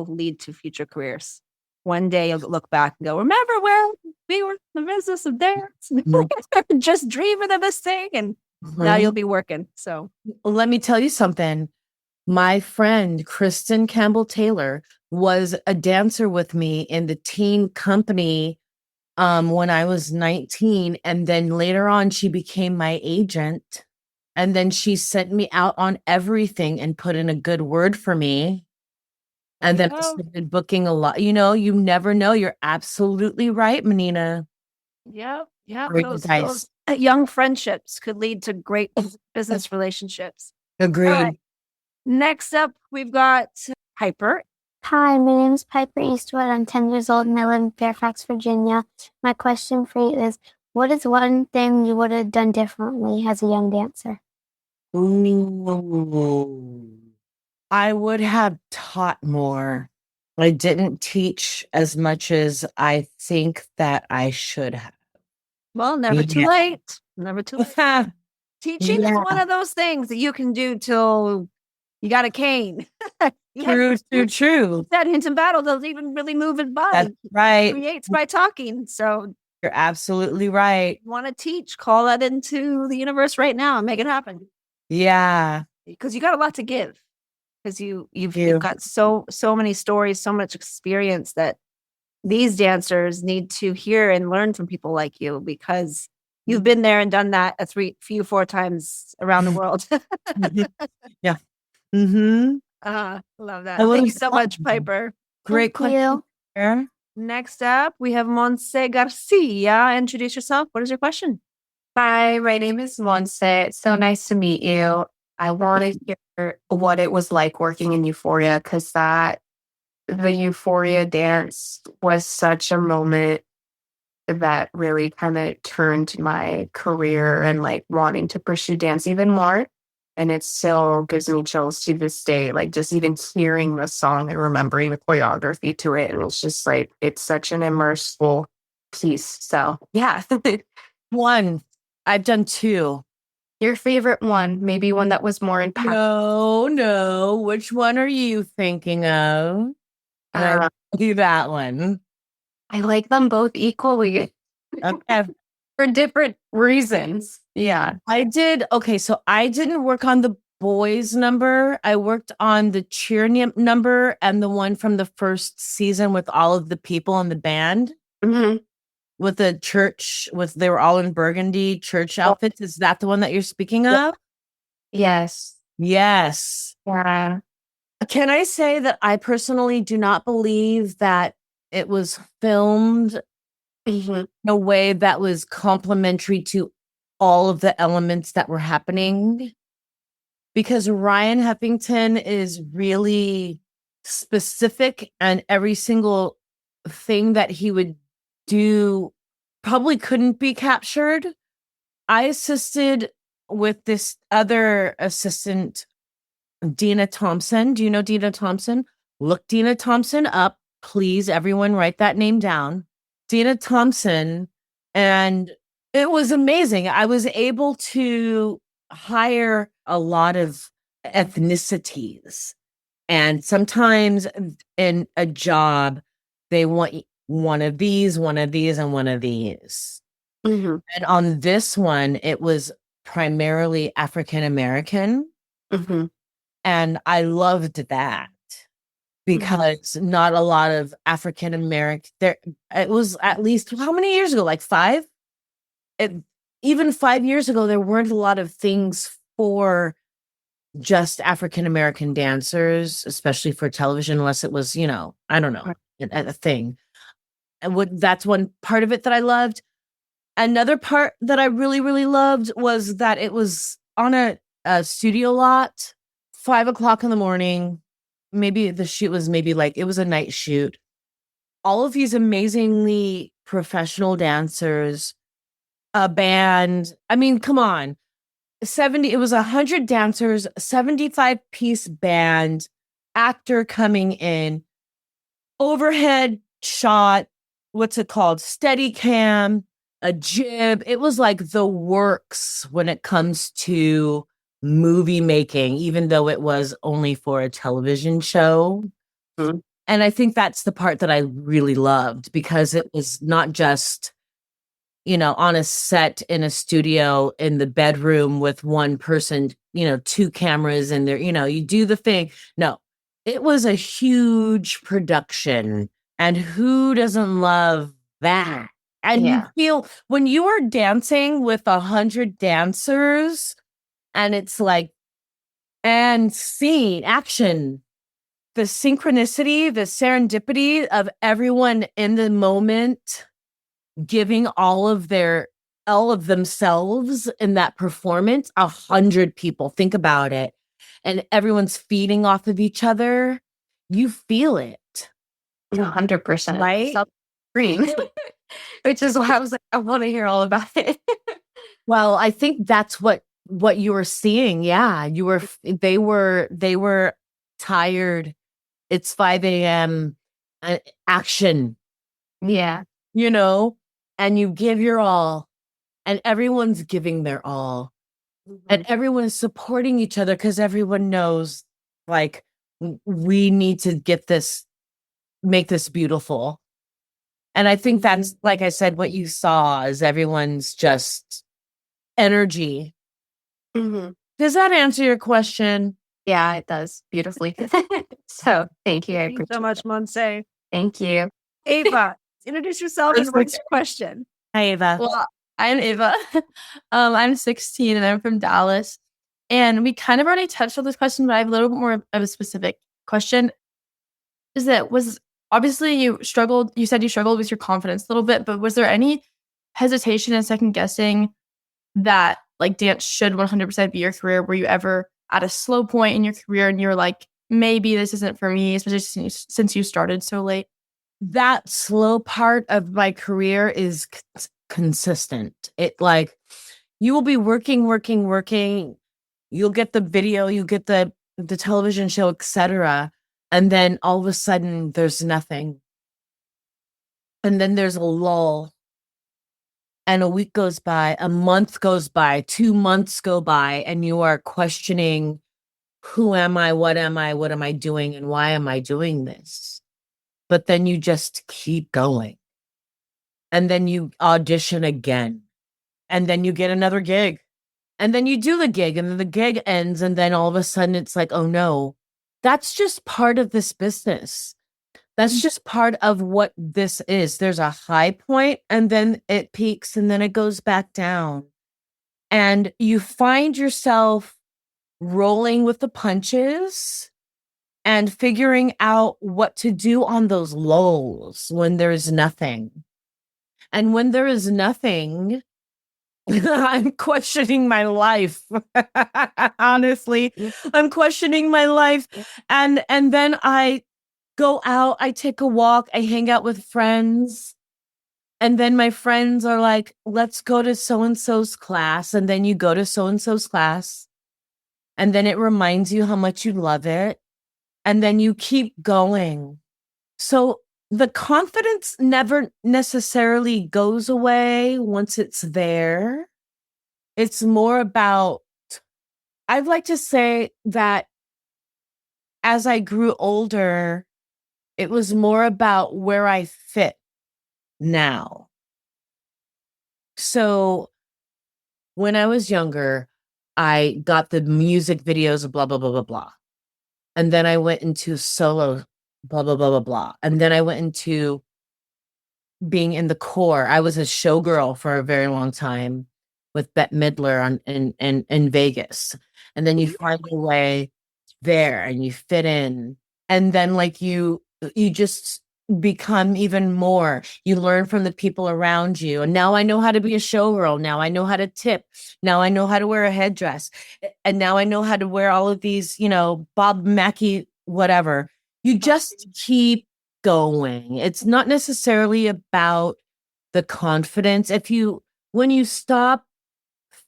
lead to future careers. One day you'll look back and go, remember where we were in the business of dance? Just dreaming of this thing, and now you'll be working. So let me tell you something. My friend, Kristen Campbell-Taylor, was a dancer with me in the teen company when I was 19. And then later on, she became my agent. And then she sent me out on everything and put in a good word for me. And then I started booking a lot. You never know. You're absolutely right, Manina. Yeah. Those young friendships could lead to great business relationships. Agreed. Right. Next up, we've got Piper. Hi, my name is Piper Eastwood. I'm 10 years old and I live in Fairfax, Virginia. My question for you is, What is one thing you would have done differently as a young dancer? Ooh. I would have taught more. I didn't teach as much as I think that I should have. Well, never too Yeah. late. Never too late. Teaching is Yeah. one of those things that you can do till you got a cane. True. That Hinton Battle doesn't even really move his body. That's right. Creates by talking. So You're absolutely right. you want to teach, call that into the universe right now and make it happen. Yeah. Because you got a lot to give. Because you've got so many stories, so much experience that these dancers need to hear and learn from people like you, because you've been there and done that four times around the world. Yeah. Mm-hmm. Love that. Thank you so much, Piper. Great question. Next up, we have Monse Garcia. Introduce yourself. What is your question? Hi, my name is Monse. It's so nice to meet you. I want to hear what it was like working in Euphoria, because the Euphoria dance was such a moment that really kind of turned my career and like wanting to pursue dance even more. And it still gives me chills to this day, like just even hearing the song and remembering the choreography to it. And it's just like, it's such an immersive piece. So yeah. One. I've done two. Your favorite one, maybe one that was more impactful. No. Which one are you thinking of? I'll do that one. I like them both equally. Okay. For different reasons. Yeah. I did. Okay. So I didn't work on the boys number. I worked on the cheer number and the one from the first season with all of the people in the band. Mm-hmm. With the church, they were all in burgundy church outfits. Is that the one that you're speaking of? Yes. Yes. Yeah. Can I say that I personally do not believe that it was filmed in a way that was complementary to all of the elements that were happening? Because Ryan Heffington is really specific, and every single thing that he would do probably couldn't be captured. I assisted with this other assistant, Dina Thompson. Do you know Dina Thompson? Look Dina Thompson up. Please, everyone, write that name down. Dina Thompson. And it was amazing. I was able to hire a lot of ethnicities. And sometimes in a job, they want one of these, and one of these. Mm-hmm. And on this one, it was primarily African American. Mm-hmm. And I loved that because not a lot of African American there. It was at least how many years ago? Like 5? Even 5 years ago, there weren't a lot of things for just African American dancers, especially for television, unless it was, I don't know, a thing. And that's one part of it that I loved. Another part that I really, really loved was that it was on a studio lot, 5:00 in the morning. Maybe the shoot was it was a night shoot. All of these amazingly professional dancers, a band. I mean, come on. It was 100 dancers, 75-piece band, actor coming in, overhead shot, what's it called? Steady cam, a jib. It was like the works when it comes to movie making, even though it was only for a television show. Mm-hmm. And I think that's the part that I really loved, because it was not just, on a set in a studio in the bedroom with one person, 2 cameras in there, you do the thing. No, it was a huge production. And who doesn't love that? And you feel when you are dancing with 100 dancers and it's like, and scene, action, the synchronicity, the serendipity of everyone in the moment giving all of themselves in that performance. 100 people, think about it, and everyone's feeding off of each other. You feel it. 100%, right? Green. which is why I was like, I want to hear all about it. Well, I think that's what you were seeing. Yeah, they were tired. It's 5 a.m. Action, Yeah. and you give your all, and everyone's giving their all, and everyone is supporting each other because everyone knows, like, we need to make this beautiful. And I think that's, like I said, what you saw is everyone's just energy. Does that answer your question? Yeah, it does beautifully. So thank you. Thank you so much, Monse. Thank you. Ava, introduce yourself and what's your question? Hi, Ava. Well, I'm Ava. I'm 16 and I'm from Dallas. And we kind of already touched on this question, but I have a little bit more of a specific question. Obviously you said you struggled with your confidence a little bit, but was there any hesitation and second guessing that like dance should 100% be your career? Were you ever at a slow point in your career and you're like, maybe this isn't for me, especially since you started so late? That slow part of my career is consistent. It like, you will be working. You'll get the video, you get the television show, etc. And then all of a sudden there's nothing. And then there's a lull. And a week goes by, a month goes by, 2 months go by, and you are questioning, who am I? What am I doing? And why am I doing this? But then you just keep going. And then you audition again. And then you get another gig. And then you do the gig, and then the gig ends. And then all of a sudden it's like, oh no, that's just part of this business. That's just part of what this is. There's a high point, and then it peaks, and then it goes back down. And you find yourself rolling with the punches and figuring out what to do on those lulls when there's nothing. And when there is nothing, I'm questioning my life. Honestly, I'm questioning my life. And then I go out, I take a walk, I hang out with friends. And then my friends are like, let's go to so-and-so's class. And then you go to so-and-so's class. And then it reminds you how much you love it. And then you keep going. So the confidence never necessarily goes away once it's there. It's more about, I'd like to say that as I grew older, it was more about where I fit now. So when I was younger, I got the music videos of blah, blah, blah, blah, blah. And then I went into solo, blah, blah, blah, blah, blah. And then I went into being in the core. I was a showgirl for a very long time with Bette Midler in Vegas. And then you find your way there and you fit in. And then like you just become even more. You learn from the people around you. And now I know how to be a showgirl. Now I know how to tip. Now I know how to wear a headdress. And now I know how to wear all of these, Bob Mackie, whatever. You just keep going. It's not necessarily about the confidence. When you stop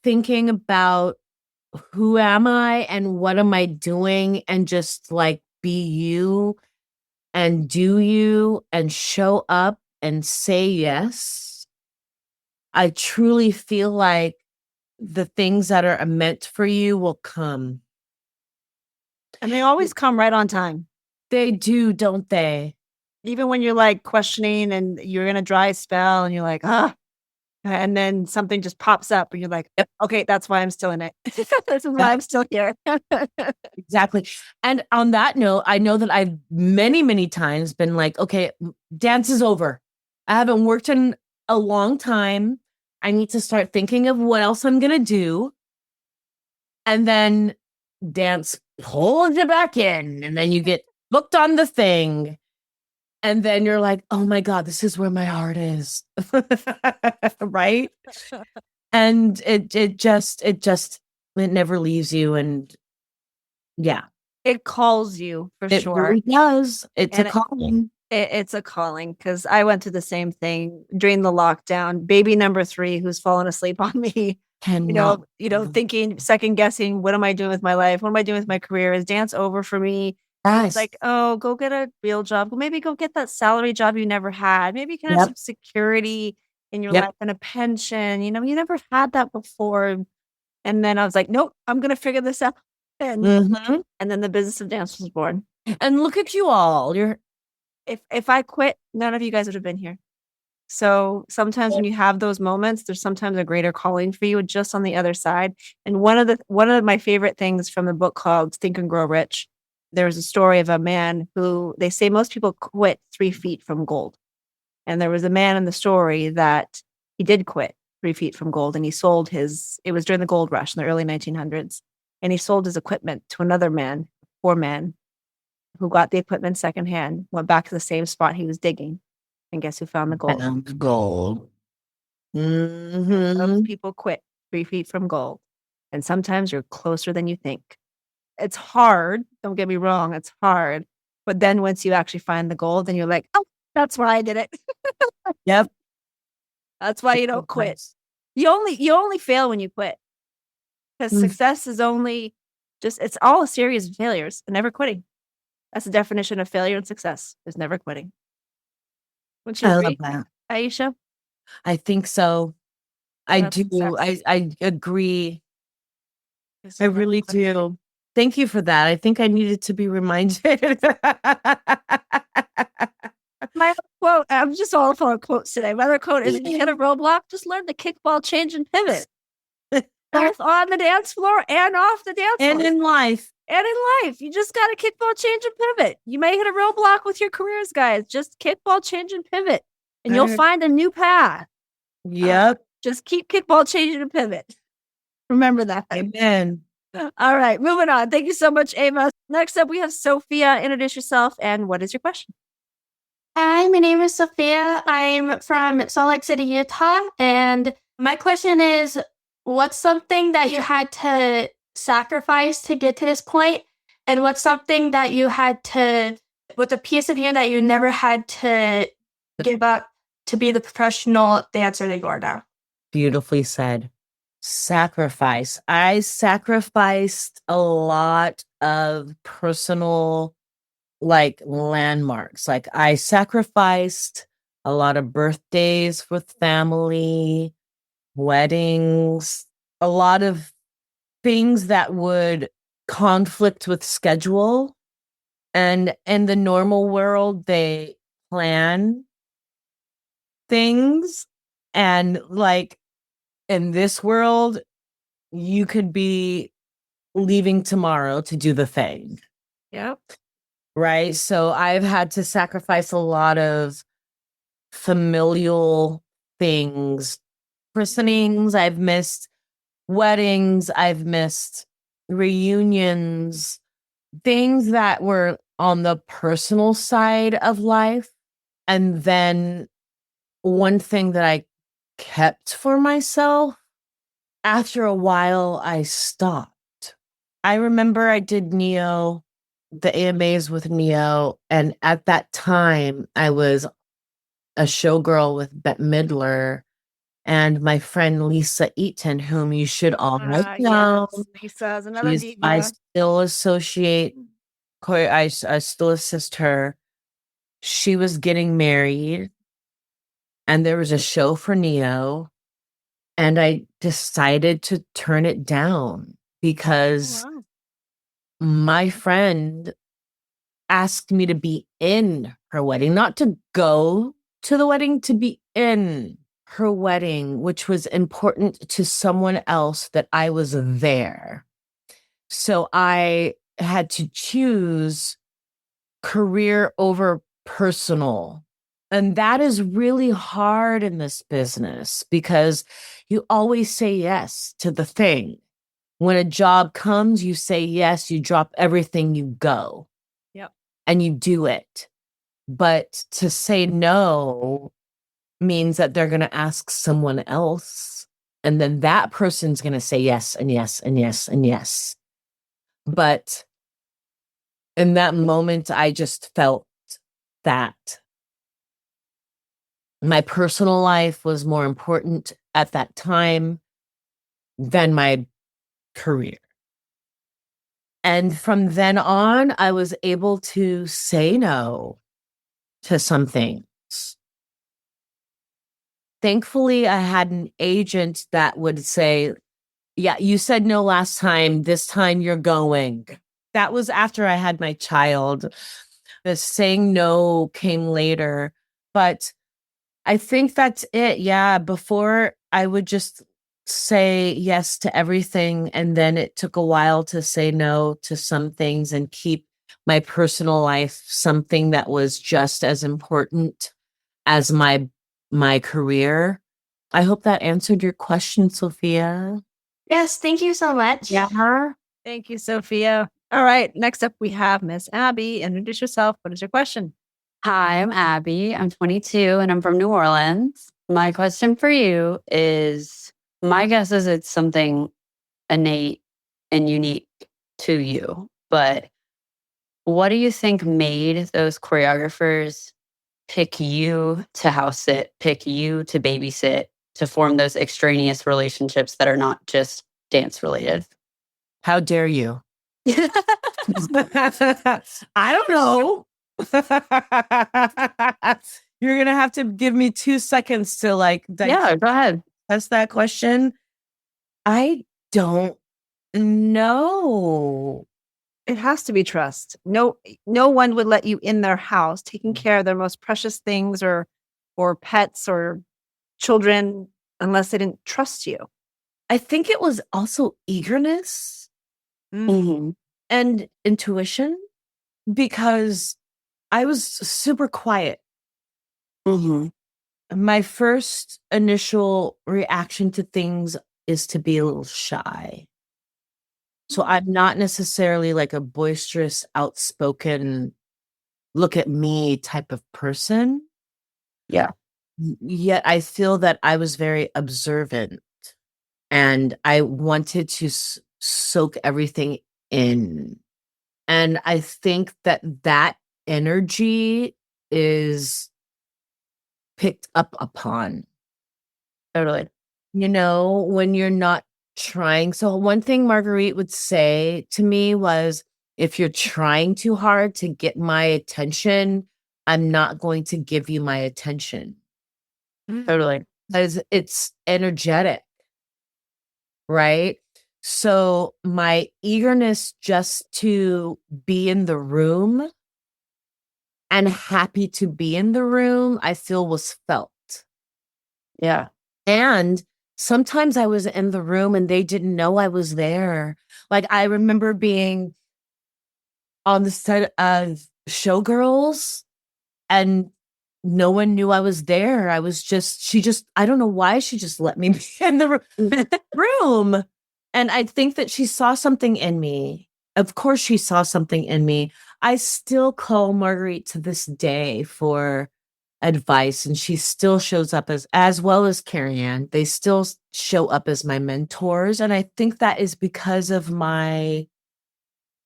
thinking about who am I and what am I doing and just like be you and do you and show up and say yes, I truly feel like the things that are meant for you will come. And they always come right on time. They do, don't they? Even when you're like questioning and you're in a dry spell and you're like, and then something just pops up and you're like, okay, that's why I'm still in it. This is why I'm still here. Exactly. And on that note, I know that I've many, many times been like, okay, dance is over. I haven't worked in a long time. I need to start thinking of what else I'm going to do. And then dance pulls you back in. And then you get booked on the thing. And then you're like, oh my God, this is where my heart is. Right? And it never leaves you. And yeah. It calls you for sure. It really does. It's a calling. It's a calling because I went through the same thing during the lockdown. Baby number 3, who's fallen asleep on me, thinking, second guessing, what am I doing with my life? What am I doing with my career? Is dance over for me? It's like, oh, go get a real job. Maybe go get that salary job you never had. Maybe you can have some security in your life and a pension. You never had that before. And then I was like, nope, I'm going to figure this out. And then the business of dance was born. And look at you all. If I quit, none of you guys would have been here. So sometimes when you have those moments, there's sometimes a greater calling for you just on the other side. And one of my favorite things from the book called Think and Grow Rich, there was a story of a man who they say most people quit 3 feet from gold. And there was a man in the story that he did quit 3 feet from gold, and he sold it was during the gold rush in the early 1900s. And he sold his equipment to another man, poor man, who got the equipment secondhand, went back to the same spot he was digging. And guess who found the gold? Found gold. Those people quit 3 feet from gold. And sometimes you're closer than you think. It's hard. Don't get me wrong. It's hard. But then once you actually find the gold, then you're like, oh, that's why I did it. Yep. That's why you don't quit. You only fail when you quit. Because success is it's all a series of failures and never quitting. That's the definition of failure and success, is never quitting. Wouldn't you agree, love that. Ayesha? I think so. I do. I agree. I really do. Thank you for that. I think I needed to be reminded. My quote, I'm just all for quotes today. My other quote is, if you hit a roadblock, just learn to kickball, change, and pivot. Both on the dance floor and off the dance floor. And in life. You just got to kickball, change, and pivot. You may hit a roadblock with your careers, guys. Just kickball, change, and pivot. And you'll find a new path. Yep. Just keep kickball, changing, and pivot. Remember that. Amen. All right, moving on. Thank you so much, Ava. Next up, we have Sophia. Introduce yourself, and what is your question? Hi, my name is Sophia. I'm from Salt Lake City, Utah. And my question is, what's something that you had to sacrifice to get to this point? And what's something that you had to, what's a piece of you that you never had to give up to be the professional dancer that you are now? Beautifully said. Sacrifice. I sacrificed a lot of personal landmarks. I sacrificed a lot of birthdays with family, weddings, a lot of things that would conflict with schedule. And in the normal world, they plan things. And in this world, you could be leaving tomorrow to do the thing. Yep. Right. So I've had to sacrifice a lot of familial things, christenings. I've missed weddings. I've missed reunions, things that were on the personal side of life. And then one thing that I kept for myself, after a while, I stopped. I remember I did the AMAs with Neo. And at that time, I was a showgirl with Bette Midler and my friend Lisa Eaton, whom you should all know. Yes. Lisa's another diva. I still associate, I still assist her. She was getting married and there was a show for Neo. And I decided to turn it down because my friend asked me to be in her wedding, not to go to the wedding, to be in her wedding, which was important to someone else that I was there. So I had to choose career over personal. And that is really hard in this business because you always say yes to the thing. When a job comes, you say yes, you drop everything, you go. Yep. And you do it. But to say no means that they're going to ask someone else. And then that person's going to say yes and yes and yes and yes. But in that moment, I just felt that my personal life was more important at that time than my career. And from then on, I was able to say no to some things. Thankfully, I had an agent that would say, yeah, you said no last time. This time you're going. That was after I had my child. The saying no came later. But I think that's it. Yeah. Before I would just say yes to everything. And then it took a while to say no to some things and keep my personal life something that was just as important as my career. I hope that answered your question, Sophia. Yes, thank you so much. Yeah. Thank you, Sophia. All right. Next up, we have Miss Abby. Introduce yourself. What is your question? Hi, I'm Abby. I'm 22 and I'm from New Orleans. My question for you is, my guess is it's something innate and unique to you, but what do you think made those choreographers pick you to house sit, pick you to babysit, to form those extraneous relationships that are not just dance related? How dare you? I don't know. You're going to have to give me 2 seconds to Yeah, go ahead. That's that question. I don't know. It has to be trust. No one would let you in their house taking care of their most precious things or pets or children unless they didn't trust you. I think it was also eagerness and intuition, because I was super quiet. My first initial reaction to things is to be a little shy. So I'm not necessarily like a boisterous, outspoken, look at me type of person. Yeah. Yet I feel that I was very observant and I wanted to soak everything in. And I think that energy is picked up upon. Totally. When you're not trying. So one thing Marguerite would say to me was, if you're trying too hard to get my attention, I'm not going to give you my attention. Totally. Because it's energetic, right? So my eagerness just to be in the room and happy to be in the room, I feel was felt. Yeah. And sometimes I was in the room and they didn't know I was there. Like I remember being on the set of Showgirls and no one knew I was there. I don't know why she just let me be in the room. And I think that she saw something in me. Of course she saw something in me. I still call Marguerite to this day for advice, and she still shows up as well as Carrie Ann. They still show up as my mentors. And I think that is because of my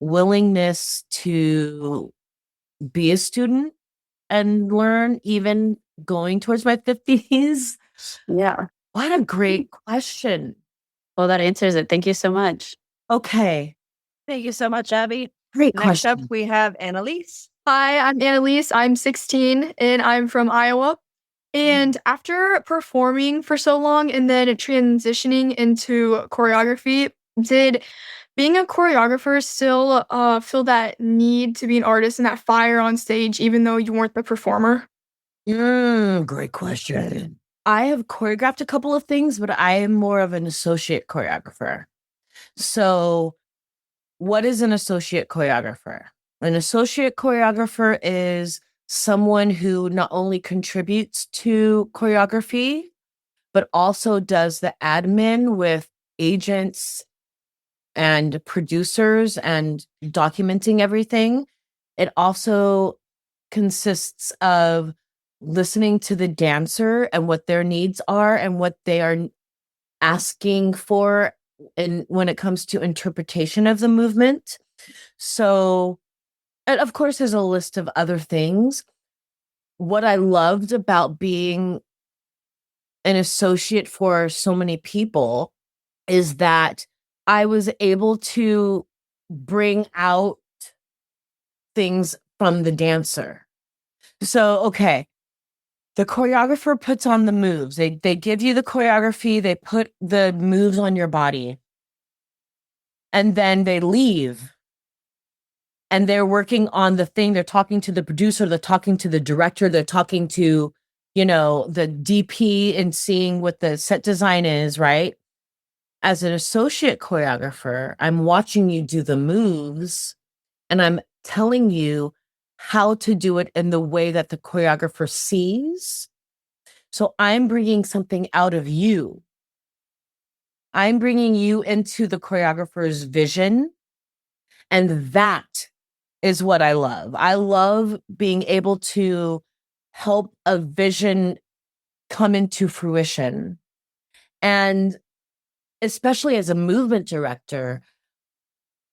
willingness to be a student and learn, even going towards my 50s. Yeah. What a great question. Well, that answers it. Thank you so much. Okay. Thank you so much, Abby. Great Next question. up, we have Annalise. Hi, I'm Annalise. I'm 16 and I'm from Iowa. And after performing for so long and then transitioning into choreography, did being a choreographer still feel that need to be an artist and that fire on stage, even though you weren't the performer? Great question. I have choreographed a couple of things, but I am more of an associate choreographer. So what is an associate choreographer? An associate choreographer is someone who not only contributes to choreography, but also does the admin with agents and producers and documenting everything. It also consists of listening to the dancer and what their needs are and what they are asking for, and when it comes to interpretation of the movement. So, and of course, there's a list of other things. What I loved about being an associate for so many people is that I was able to bring out things from the dancer. So, okay, the choreographer puts on the moves. They give you the choreography, they put the moves on your body, and then they leave. And they're working on the thing. They're talking to the producer, they're talking to the director, they're talking to, the DP and seeing what the set design is, right? As an associate choreographer, I'm watching you do the moves and I'm telling you how to do it in the way that the choreographer sees. So I'm bringing something out of you. I'm bringing you into the choreographer's vision. And that is what I love. I love being able to help a vision come into fruition. And especially as a movement director,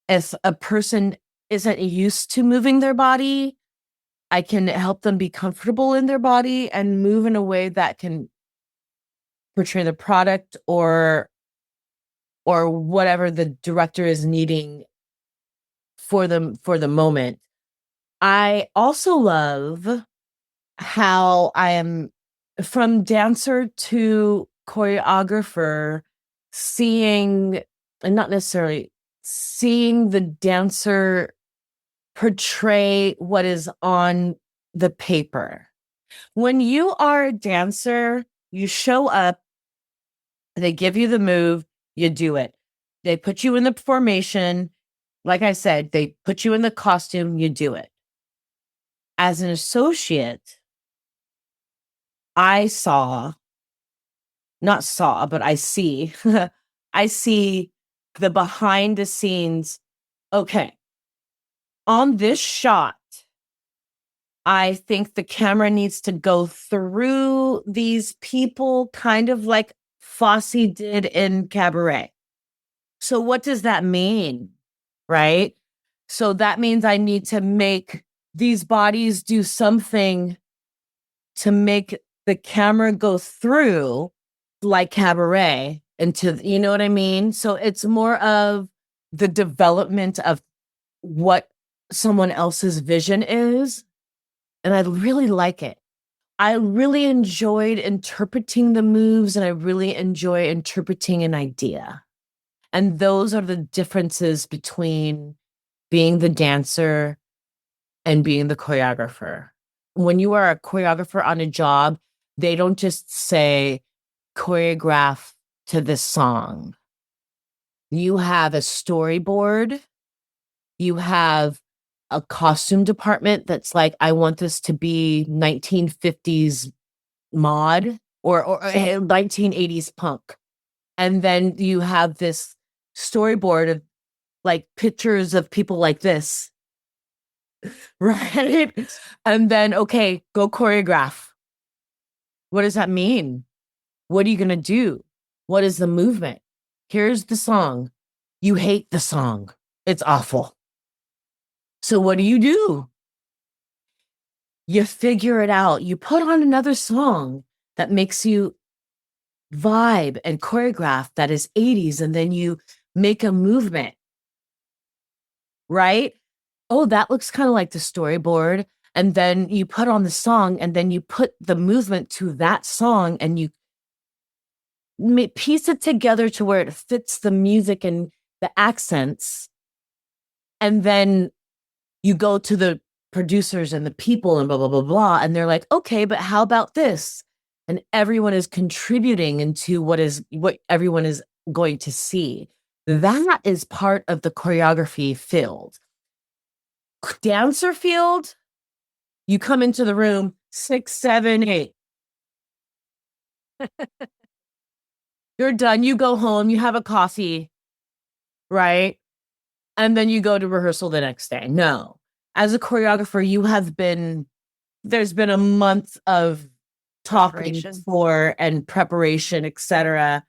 if a person isn't used to moving their body, I can help them be comfortable in their body and move in a way that can portray the product or whatever the director is needing for the moment. I also love how I am from dancer to choreographer, and not necessarily seeing the dancer portray what is on the paper. When you are a dancer, you show up, they give you the move, you do it. They put you in the formation. Like I said, they put you in the costume, you do it. As an associate, I see, I see the behind the scenes. Okay. On this shot, I think the camera needs to go through these people, kind of like Fosse did in Cabaret. So what does that mean? Right? So that means I need to make these bodies do something to make the camera go through like Cabaret into, you know what I mean? So it's more of the development of what someone else's vision is. And I really like it. I really enjoyed interpreting the moves and I really enjoy interpreting an idea. And those are the differences between being the dancer and being the choreographer. When you are a choreographer on a job, they don't just say choreograph to this song. You have a storyboard. You have a costume department that's like, I want this to be 1950s mod or 1980s punk. And then you have this storyboard of like pictures of people like this. Right? And then, okay, go choreograph. What does that mean? What are you going to do? What is the movement? Here's the song. You hate the song. It's awful. So what do? You figure it out. You put on another song that makes you vibe and choreograph that is 80s, and then you make a movement. Right? Oh, that looks kind of like the storyboard. And then you put on the song and then you put the movement to that song and you piece it together to where it fits the music and the accents. And then you go to the producers and the people and blah, blah, blah, blah. And they're like, okay, but how about this? And everyone is contributing into what everyone is going to see. That is part of the choreography field. Dancer field, you come into the room 6, 7, 8. You're done. You go home. You have a coffee, right? And then you go to rehearsal the next day. No. As a choreographer, there's been a month of talking before and preparation, etc.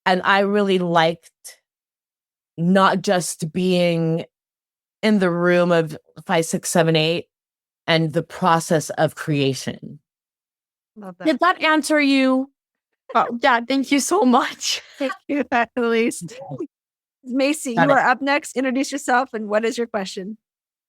And I really liked not just being in the room of 5, 6, 7, 8 and the process of creation. Love that. Did that answer you? Oh, yeah, thank you so much. Thank you, at least. Macy, Got you it. are up next. Introduce yourself and what is your question?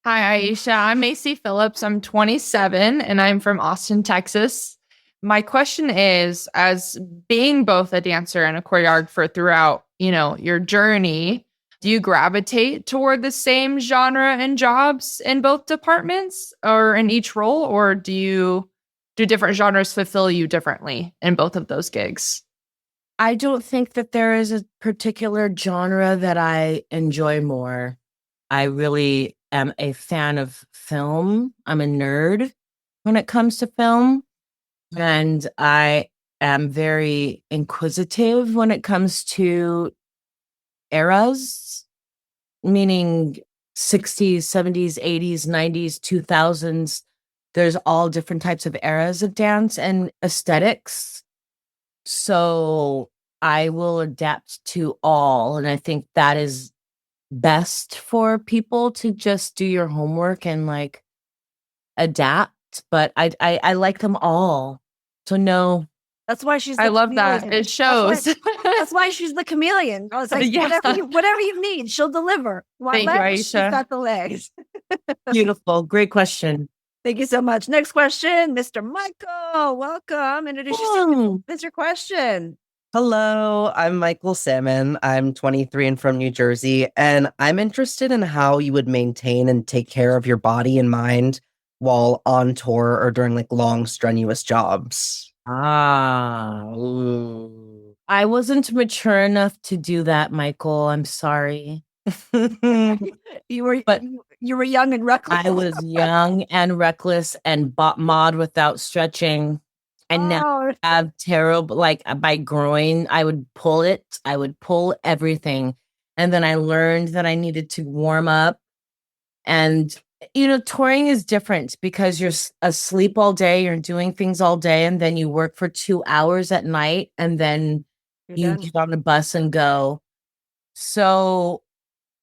Hi, Ayesha. I'm Macy Phillips. I'm 27 and I'm from Austin, Texas. My question is, as being both a dancer and a choreographer throughout, your journey, do you gravitate toward the same genre and jobs in both departments or in each role, or do different genres fulfill you differently in both of those gigs? I don't think that there is a particular genre that I enjoy more. I really am a fan of film. I'm a nerd when it comes to film. And I am very inquisitive when it comes to eras, meaning 60s, 70s, 80s, 90s, 2000s. There's all different types of eras of dance and aesthetics. So I will adapt to all. And I think that is best for people to just do your homework and like adapt. But I like them all. So no. That's why she's. I love that. It shows. That's why she's the chameleon. I was like, Yeah. whatever you need, she'll deliver. Thank you, Ayesha. She's got the legs. Beautiful. Great question. Thank you so much. Next question, Mr. Michael. Welcome. Introduce yourself. What's your question? Hello, I'm Michael Salmon. I'm 23 and from New Jersey, and I'm interested in how you would maintain and take care of your body and mind while on tour or during like long, strenuous jobs. Ooh. I wasn't mature enough to do that, Michael. I'm sorry. You were young and reckless. I was young and reckless and mod without stretching. And now I have terrible, like my groin, I would pull it. I would pull everything. And then I learned that I needed to warm up. And, touring is different because you're asleep all day, you're doing things all day, and then you work for 2 hours at night, and then you get on the bus and go. So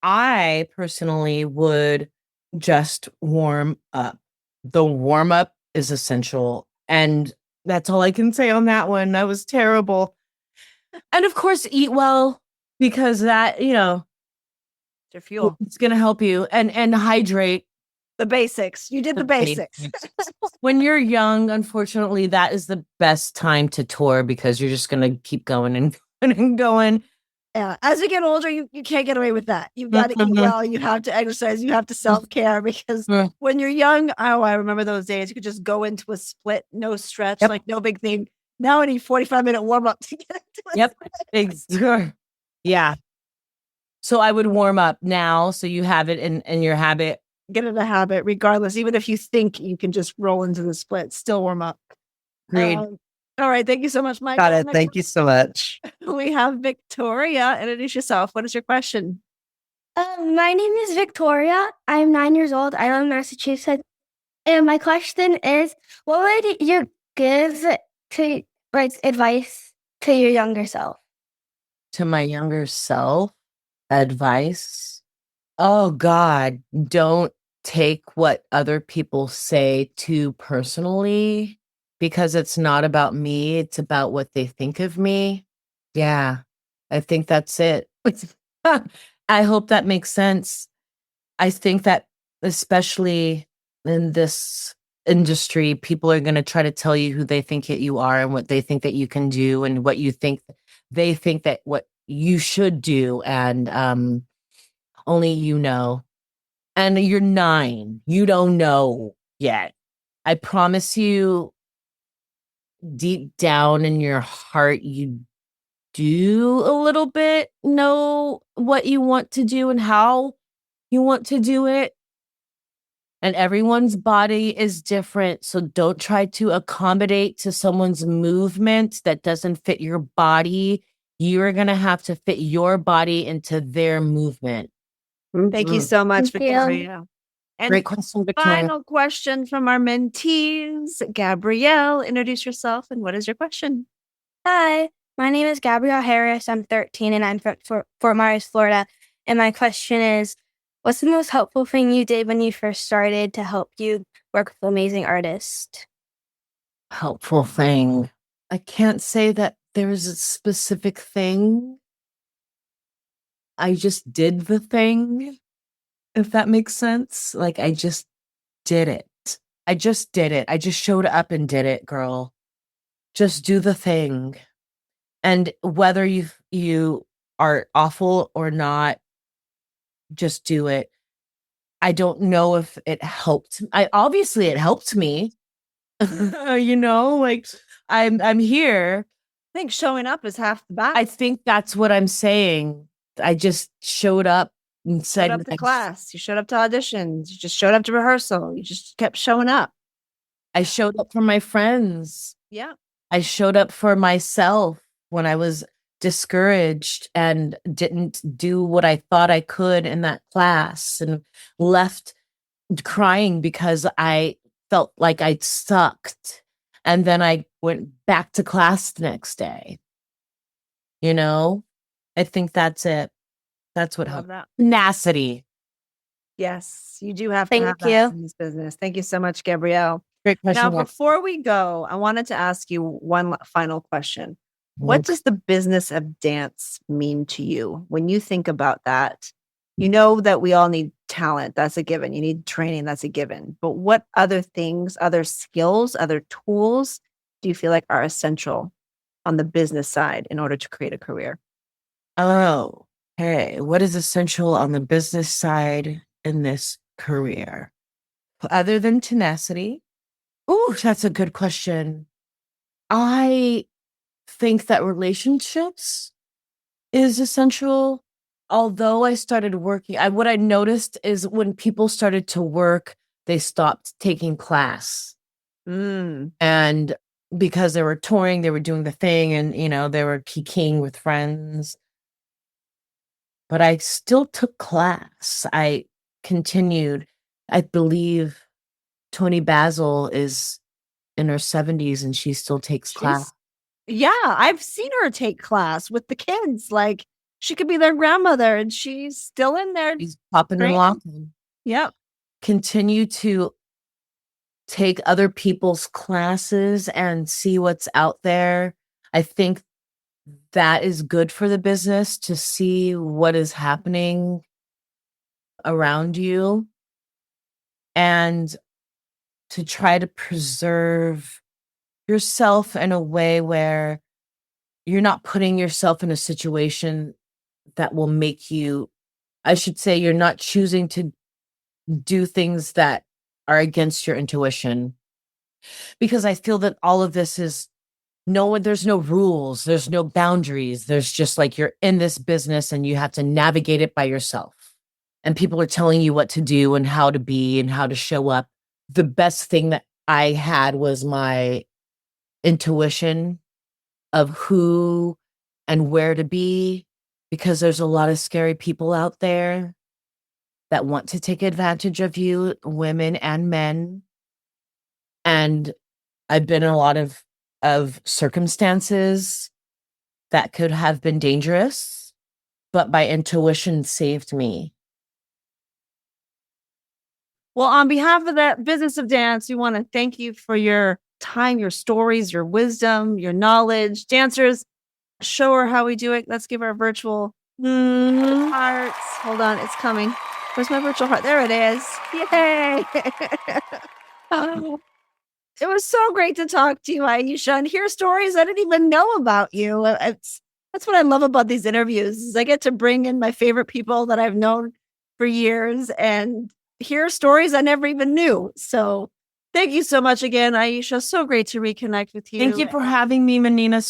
I personally would just warm up. The warm up is essential. And that's all I can say on that one. That was terrible. And of course, eat well, because that, your fuel. It's going to help you, and hydrate. The basics. You did the basics. When you're young, unfortunately, that is the best time to tour because you're just going to keep going and going and going. Yeah. As you get older, you can't get away with that. You've got to eat well. You have to exercise. You have to self-care because when you're young, I remember those days. You could just go into a split, no stretch, like no big thing. Now I need 45-minute warm-up to get into it. Yeah. So I would warm up now so you have it in your habit. Get in the habit, regardless. Even if you think you can just roll into the split, still warm up. Agreed. All right. Thank you so much, Mike. Got it. Thank you so much. We have Victoria. Introduce yourself. What is your question? My name is Victoria. I'm 9 years old. I live in Massachusetts. And my question is, what would you give to advice to your younger self? To my younger self, advice? Oh, God, don't take what other people say too personally, because it's not about me. It's about what they think of me. Yeah, I think that's it. I hope that makes sense. I think that especially in this industry, people are going to try to tell you who they think that you are and what they think that you can do and what you think they think that what you should do. And only you know. And you're 9. You don't know yet. I promise you, deep down in your heart, you do a little bit know what you want to do and how you want to do it. And everyone's body is different. So don't try to accommodate to someone's movement that doesn't fit your body. You're going to have to fit your body into their movement. Thank you so much, Victoria. And great question, Victoria. Final question from our mentees. Gabrielle, introduce yourself and what is your question? Hi, my name is Gabrielle Harris. I'm 13 and I'm from Fort Myers, Florida. And my question is, what's the most helpful thing you did when you first started to help you work with amazing artists? Helpful thing. I can't say that there's a specific thing. I just did the thing, if that makes sense. Like, I just did it. I just did it. I just showed up and did it, girl. Just do the thing. And whether you are awful or not, just do it. I don't know if it helped. Obviously it helped me. Like I'm here. I think showing up is half the battle. I think that's what I'm saying. I just showed up and said, showed up to class. You showed up to auditions. You just showed up to rehearsal. You just kept showing up. I showed up for my friends. Yeah. I showed up for myself when I was discouraged and didn't do what I thought I could in that class and left crying because I felt like I sucked. And then I went back to class the next day. I think that's it. That's what helped. Tenacity. Yes, you do have to have that in this business. Thank you so much, Gabrielle. Great question. Now, before we go, I wanted to ask you one final question. What does the business of dance mean to you? When you think about that, you know that we all need talent. That's a given. You need training. That's a given. But what other things, other skills, other tools do you feel like are essential on the business side in order to create a career? Oh, hey, what is essential on the business side in this career? Other than tenacity? Oh, that's a good question. I think that relationships is essential. Although I started working, what I noticed is when people started to work, they stopped taking class. And because they were touring, they were doing the thing and, they were kikiing with friends. But I still took class. I continued. I believe Tony Basil is in her 70s and she still takes class. Yeah, I've seen her take class with the kids. Like, she could be their grandmother and she's still in there. She's popping and locking. Yep. Continue to take other people's classes and see what's out there. I think that is good for the business to see what is happening around you and to try to preserve yourself in a way where you're not putting yourself in a situation that will make you, I should say, you're not choosing to do things that are against your intuition. Because I feel that all of this is there's no rules, there's no boundaries. There's just like you're in this business and you have to navigate it by yourself. And people are telling you what to do and how to be and how to show up. The best thing that I had was my intuition of who and where to be, because there's a lot of scary people out there that want to take advantage of you, women and men. And I've been in a lot of circumstances that could have been dangerous, but my intuition saved me. Well, on behalf of the business of dance, we want to thank you for your time, your stories, your wisdom, your knowledge. Dancers, show her how we do it. Let's give our virtual hearts. Hold on, it's coming. Where's my virtual heart? There it is. Yay! It was so great to talk to you, Ayesha, and hear stories I didn't even know about you. That's what I love about these interviews, is I get to bring in my favorite people that I've known for years and hear stories I never even knew. So thank you so much again, Ayesha. So great to reconnect with you. Thank you for having me, Menina.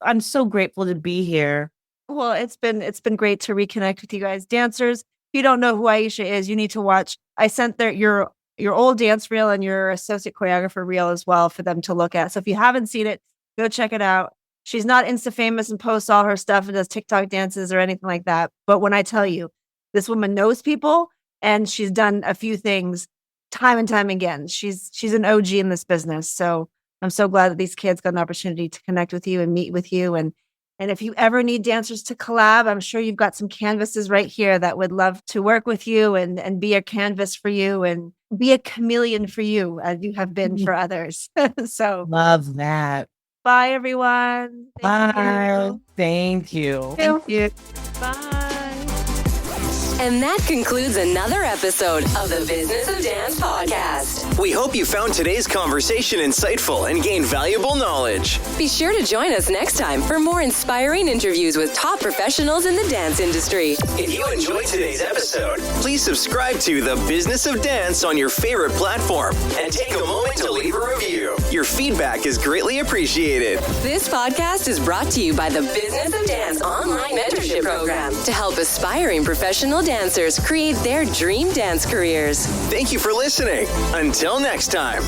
I'm so grateful to be here. Well, it's been great to reconnect with you guys. Dancers, if you don't know who Ayesha is, you need to watch. I sent your old dance reel and your associate choreographer reel as well for them to look at. So if you haven't seen it, go check it out. She's not Insta famous and posts all her stuff and does TikTok dances or anything like that. But when I tell you, this woman knows people and she's done a few things time and time again. She's an OG in this business. So I'm so glad that these kids got an opportunity to connect with you and meet with you. And if you ever need dancers to collab, I'm sure you've got some canvases right here that would love to work with you and be a canvas for you. And be a chameleon for you as you have been for others. So Love that. bye, everyone. Bye. Thank you. Thank you. Bye. And that concludes another episode of the Business of Dance podcast. We hope you found today's conversation insightful and gained valuable knowledge. Be sure to join us next time for more inspiring interviews with top professionals in the dance industry. If you enjoyed today's episode, please subscribe to The Business of Dance on your favorite platform and take a moment to leave a review. Your feedback is greatly appreciated. This podcast is brought to you by the Business of Dance online mentorship program to help aspiring professional dancers create their dream dance careers. Thank you for listening. Until next time.